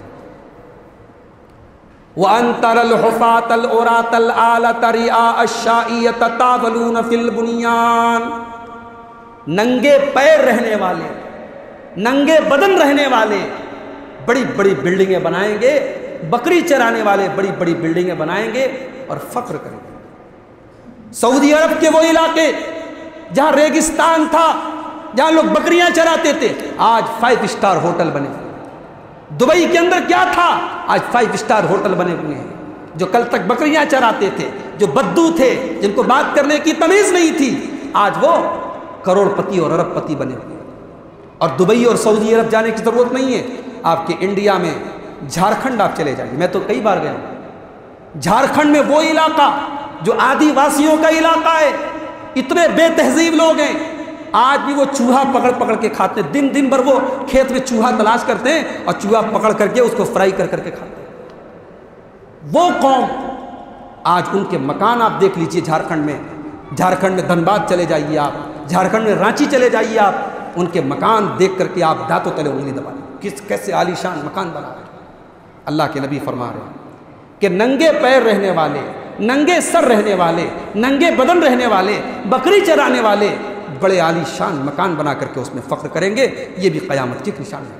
وَأَن تَرَى الْحُفَاةَ الْعُرَاةَ الْعَالَةَ رِعَاءَ الشَّاءِ يَتَطَاوَلُونَ فِي الْبُنْيَانِ، ننگے پیر رہنے والے، ننگے بدن رہنے والے بڑی بڑی بلڈنگیں بنائیں گے، بکری چرانے والے بڑی بڑی بلڈنگیں بنائیں گے اور فخر کریں گے۔ سعودی عرب کے وہ علاقے جہاں ریگستان تھا، جہاں لوگ بکریاں چراتے تھے، آج 5 اسٹار ہوٹل بنے ہوئے۔ دبئی کے اندر کیا تھا، آج 5 اسٹار ہوٹل بنے ہوئے ہیں۔ جو کل تک بکریاں چراتے تھے، جو بدو تھے، جن کو بات کرنے کی تمیز نہیں تھی، آج وہ کروڑ پتی اور ارب پتی بنے ہوئے ہیں۔ اور دبئی اور سعودی عرب جانے کی ضرورت نہیں ہے، آپ کے انڈیا میں جھارکھنڈ آپ چلے جائیں، میں تو کئی بار گیا ہوں۔ جھارکھنڈ میں وہ علاقہ جو آدی واسیوں کا علاقہ ہے، اتنے بے تہذیب لوگ ہیں، آج بھی وہ چوہا پکڑ پکڑ کے کھاتے ہیں، دن بھر وہ کھیت میں چوہا تلاش کرتے ہیں اور چوہا پکڑ کر کے اس کو فرائی کر کے کھاتے ہیں۔ وہ قوم آج ان کے مکان آپ دیکھ لیجئے جھارکھنڈ میں دھنباد چلے جائیے آپ، جھارکھنڈ میں رانچی چلے جائیے آپ، ان کے مکان دیکھ کر کے آپ دانتوں تلے انگلی دبا لیں، کیسے عالی شان مکان بنا رہے ہیں۔ اللہ کے نبی فرما رہے ہیں کہ ننگے پیر رہنے والے، ننگے سر رہنے والے، ننگے بدن رہنے والے، بکری چرانے والے بڑے عالی شان مکان بنا کر کے اس میں فخر کریں گے، یہ بھی قیامت کی ایک نشانی ہے۔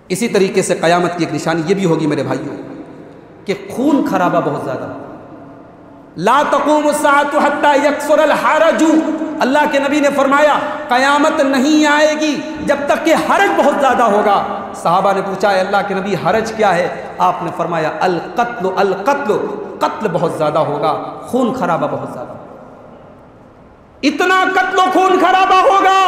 اسی طریقے سے قیامت کی ایک نشانی یہ بھی ہوگی میرے بھائیوں کہ خون خرابہ بہت زیادہ ہوگا۔ لا تقوم الساعة حتى يكثر الحرج، اللہ کے نبی نے فرمایا قیامت نہیں آئے گی جب تک کہ حرج بہت زیادہ ہوگا۔ صحابہ نے پوچھا ہے اللہ کے نبی حرج کیا ہے؟ آپ نے فرمایا القتل، القتل، قتل بہت زیادہ ہوگا، خون خرابہ بہت زیادہ ہوگا۔ اتنا قتل و خون خرابہ ہوگا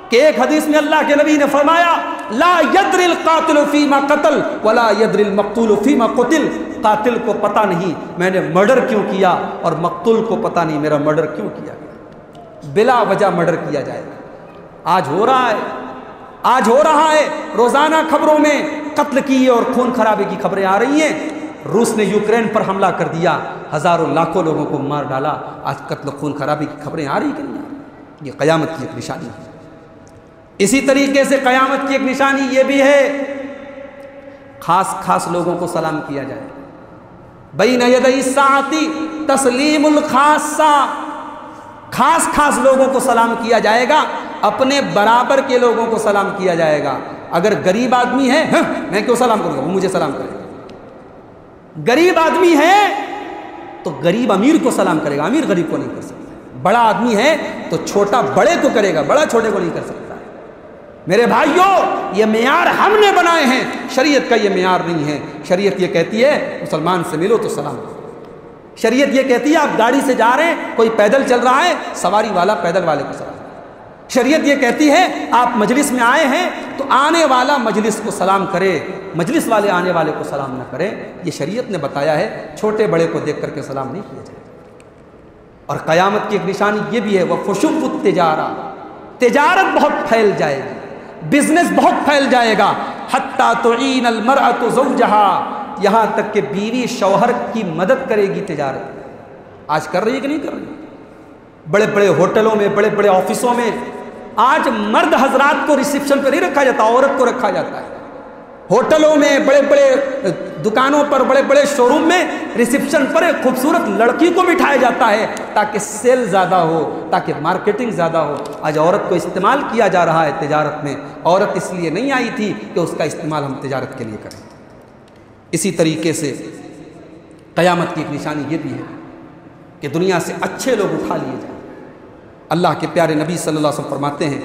کہ ایک حدیث میں اللہ کے نبی نے فرمایا لا يدري القاتل فيما قتل ولا يدري المقتول فيما قتل، قاتل کو پتہ نہیں میں نے مرڈر کیوں کیا اور مقتول کو پتہ نہیں میرا مرڈر کیوں کیا گیا، بلا وجہ مرڈر کیا جائے گا۔ آج ہو رہا ہے روزانہ خبروں میں قتل کی اور خون خرابے کی خبریں آ رہی ہیں۔ روس نے یوکرین پر حملہ کر دیا، ہزاروں لاکھوں لوگوں کو مار ڈالا، آج قتل و خون خرابی کی خبریں آ رہی کہ نہیں آ رہی؟ یہ قیامت کی ایک نشانی ہے۔ اسی طریقے سے قیامت کی ایک نشانی یہ بھی ہے خاص لوگوں کو سلام کیا جائے، بین یدی الساعۃ تسلیم الخاصہ، خاص لوگوں کو سلام کیا جائے گا، اپنے برابر کے لوگوں کو سلام کیا جائے گا۔ اگر غریب آدمی ہے میں کیوں سلام کروں گا، وہ مجھے سلام کرے گا۔ غریب آدمی ہے تو غریب امیر کو سلام کرے گا، امیر غریب کو نہیں کر سکتا۔ بڑا آدمی ہے تو چھوٹا بڑے کو کرے گا، بڑا چھوٹے کو نہیں کر سکتا ہے۔ میرے بھائیوں یہ معیار ہم نے بنائے ہیں، شریعت کا یہ معیار نہیں ہے۔ شریعت یہ کہتی ہے مسلمان سے ملو تو سلام کرو۔ شریعت یہ کہتی ہے آپ گاڑی سے جا رہے ہیں، کوئی پیدل چل رہا ہے، سواری والا پیدل والے کو سلام کرو۔ شریعت یہ کہتی ہے آپ مجلس میں آئے ہیں تو آنے والا مجلس کو سلام کرے، مجلس والے آنے والے کو سلام نہ کرے۔ یہ شریعت نے بتایا ہے، چھوٹے بڑے کو دیکھ کر کے سلام نہیں کیا جائے۔ اور قیامت کی ایک نشانی یہ بھی ہے وَفُشُبُّ التِّجَارَہ، تجارت بہت پھیل جائے گی، بزنس بہت پھیل جائے گا۔ حَتَّى تُعِينَ الْمَرْأَةُ زَوْجَهَا، یہاں تک کہ بیوی شوہر کی مدد کرے گی تجارت۔ آج کر رہی ہے کہ نہیں کر رہی؟ بڑے بڑے ہوٹلوں میں، بڑے بڑے آفسوں میں آج مرد حضرات کو ریسیپشن پہ نہیں رکھا جاتا، عورت کو رکھا جاتا ہے۔ ہوٹلوں میں، بڑے بڑے دکانوں پر، بڑے بڑے شو روم میں ریسیپشن پر ایک خوبصورت لڑکی کو بٹھایا جاتا ہے تاکہ سیل زیادہ ہو، تاکہ مارکیٹنگ زیادہ ہو۔ آج عورت کو استعمال کیا جا رہا ہے تجارت میں۔ عورت اس لیے نہیں آئی تھی کہ اس کا استعمال ہم تجارت کے لیے کریں۔ اسی طریقے سے قیامت کی ایک نشانی یہ بھی ہے کہ دنیا سے اچھے لوگ اٹھا لیے جائیں۔ اللہ کے پیارے نبی صلی اللہ علیہ وسلم فرماتے ہیں،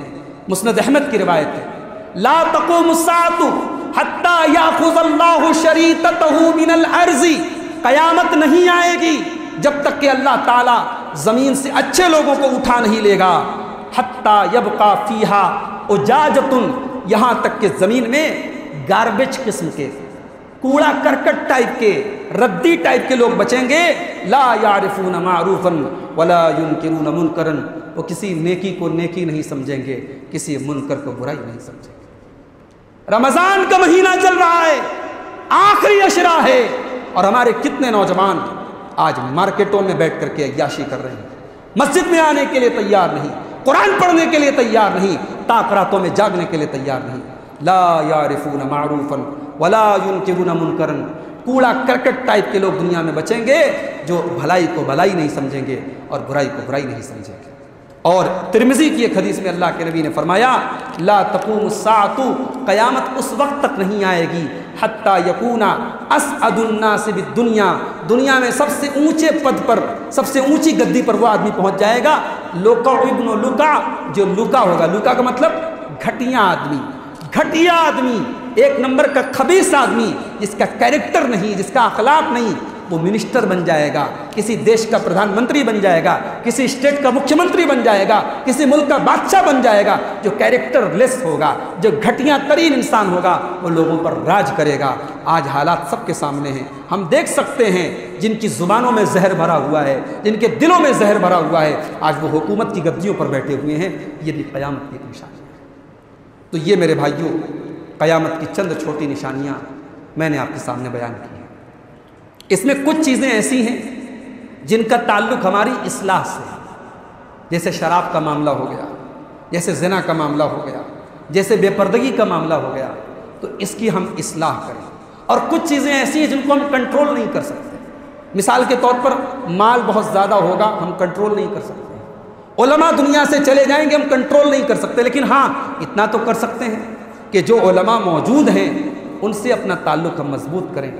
مسند احمد کی روایت ہے، لا تقوم الساعۃ حتی یاخذ اللہ شریطتہ من الارض، قیامت نہیں آئے گی جب تک کہ اللہ تعالیٰ زمین سے اچھے لوگوں کو اٹھا نہیں لے گا۔ حتی یبقى فیہا اجاجۃ، یہاں تک کہ زمین میں گاربیج قسم کے، کوڑا کرکٹ ٹائپ کے، ردی ٹائپ کے لوگ بچیں گے۔ لا یعرفون معروفا ولا ینکرون منکرا، وہ کسی نیکی کو نیکی نہیں سمجھیں گے، کسی منکر کو برائی نہیں سمجھیں گے۔ رمضان کا مہینہ چل رہا ہے، آخری عشرہ ہے، اور ہمارے کتنے نوجوان آج مارکیٹوں میں بیٹھ کر کے عیاشی کر رہے ہیں، مسجد میں آنے کے لیے تیار نہیں، قرآن پڑھنے کے لیے تیار نہیں، طاق راتوں میں جاگنے کے لیے تیار نہیں۔ لا یعرفون معروفا ولا ینکرون منکرا، کوڑا کرکٹ ٹائپ کے لوگ دنیا میں بچیں گے جو بھلائی کو بھلائی نہیں سمجھیں گے اور برائی کو برائی نہیں سمجھیں گے۔ اور ترمذی کی ایک حدیث میں اللہ کے نبی نے فرمایا لا تقوم الساعۃ، قیامت اس وقت تک نہیں آئے گی حتی یکون اسعد الناس بالدنیا، دنیا میں سب سے اونچے پد پر، سب سے اونچی گدی پر وہ آدمی پہنچ جائے گا لوکا ابن لوکا، جو لوکا ہوگا، لوکا کا مطلب گھٹیا آدمی، گھٹیا آدمی، ایک نمبر کا خبیث آدمی، جس کا کیریکٹر نہیں، جس کا اخلاق نہیں، وہ منسٹر بن جائے گا، کسی دیش کا پردھان منتری بن جائے گا، کسی اسٹیٹ کا مکھیہ منتری بن جائے گا، کسی ملک کا بادشاہ بن جائے گا۔ جو کیریکٹر لیس ہوگا، جو گھٹیا ترین انسان ہوگا، وہ لوگوں پر راج کرے گا۔ آج حالات سب کے سامنے ہیں، ہم دیکھ سکتے ہیں جن کی زبانوں میں زہر بھرا ہوا ہے، جن کے دلوں میں زہر بھرا ہوا ہے، آج وہ حکومت کی گدیوں پر بیٹھے ہوئے ہیں۔ یہ بھی قیامت کی نشانی ہے۔ تو یہ میرے بھائیوں قیامت کی چند چھوٹی نشانیاں میں نے آپ کے سامنے بیان کی ہیں۔ اس میں کچھ چیزیں ایسی ہیں جن کا تعلق ہماری اصلاح سے ہے، جیسے شراب کا معاملہ ہو گیا، جیسے زنا کا معاملہ ہو گیا، جیسے بے پردگی کا معاملہ ہو گیا، تو اس کی ہم اصلاح کریں۔ اور کچھ چیزیں ایسی ہیں جن کو ہم کنٹرول نہیں کر سکتے۔ مثال کے طور پر مال بہت زیادہ ہوگا، ہم کنٹرول نہیں کر سکتے۔ علماء دنیا سے چلے جائیں گے، ہم کنٹرول نہیں کر سکتے، لیکن ہاں اتنا تو کر سکتے ہیں کہ جو علماء موجود ہیں ان سے اپنا تعلق ہم مضبوط کریں،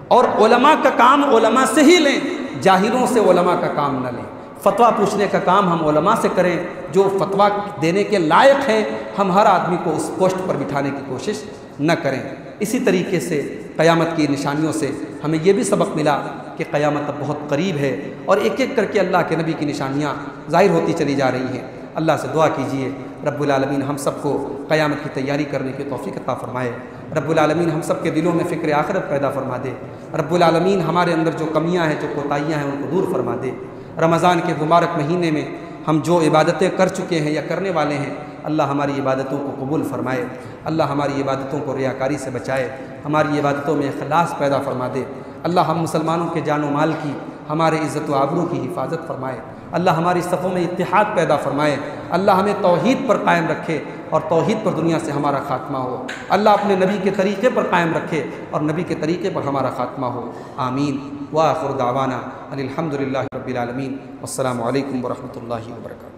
اور علماء کا کام علماء سے ہی لیں، جاہلوں سے علماء کا کام نہ لیں۔ فتویٰ پوچھنے کا کام ہم علماء سے کریں جو فتویٰ دینے کے لائق ہیں، ہم ہر آدمی کو اس پوسٹ پر بٹھانے کی کوشش نہ کریں۔ اسی طریقے سے قیامت کی نشانیوں سے ہمیں یہ بھی سبق ملا کہ قیامت اب بہت قریب ہے، اور ایک ایک کر کے اللہ کے نبی کی نشانیاں ظاہر ہوتی چلی جا رہی ہیں۔ اللہ سے دعا کیجیے رب العالمین ہم سب کو قیامت کی تیاری کرنے کی توفیق عطا فرمائے۔ رب العالمین ہم سب کے دلوں میں فکر آخرت پیدا فرما دے۔ رب العالمین ہمارے اندر جو کمیاں ہیں، جو کوتاہیاں ہیں، ان کو دور فرما دے۔ رمضان کے مبارک مہینے میں ہم جو عبادتیں کر چکے ہیں یا کرنے والے ہیں، اللہ ہماری عبادتوں کو قبول فرمائے۔ اللہ ہماری عبادتوں کو ریاکاری سے بچائے، ہماری عبادتوں میں اخلاص پیدا فرما دے۔ اللہ ہم مسلمانوں کے جان و مال کی، ہمارے عزت و آبرو کی حفاظت فرمائے۔ اللہ ہماری صفوں میں اتحاد پیدا فرمائے۔ اللہ ہمیں توحید پر قائم رکھے اور توحید پر دنیا سے ہمارا خاتمہ ہو۔ اللہ اپنے نبی کے طریقے پر قائم رکھے اور نبی کے طریقے پر ہمارا خاتمہ ہو۔ آمین۔ وآخر دعوانا ان الحمد للہ رب العالمین۔ والسلام علیکم ورحمۃ اللہ وبرکاتہ۔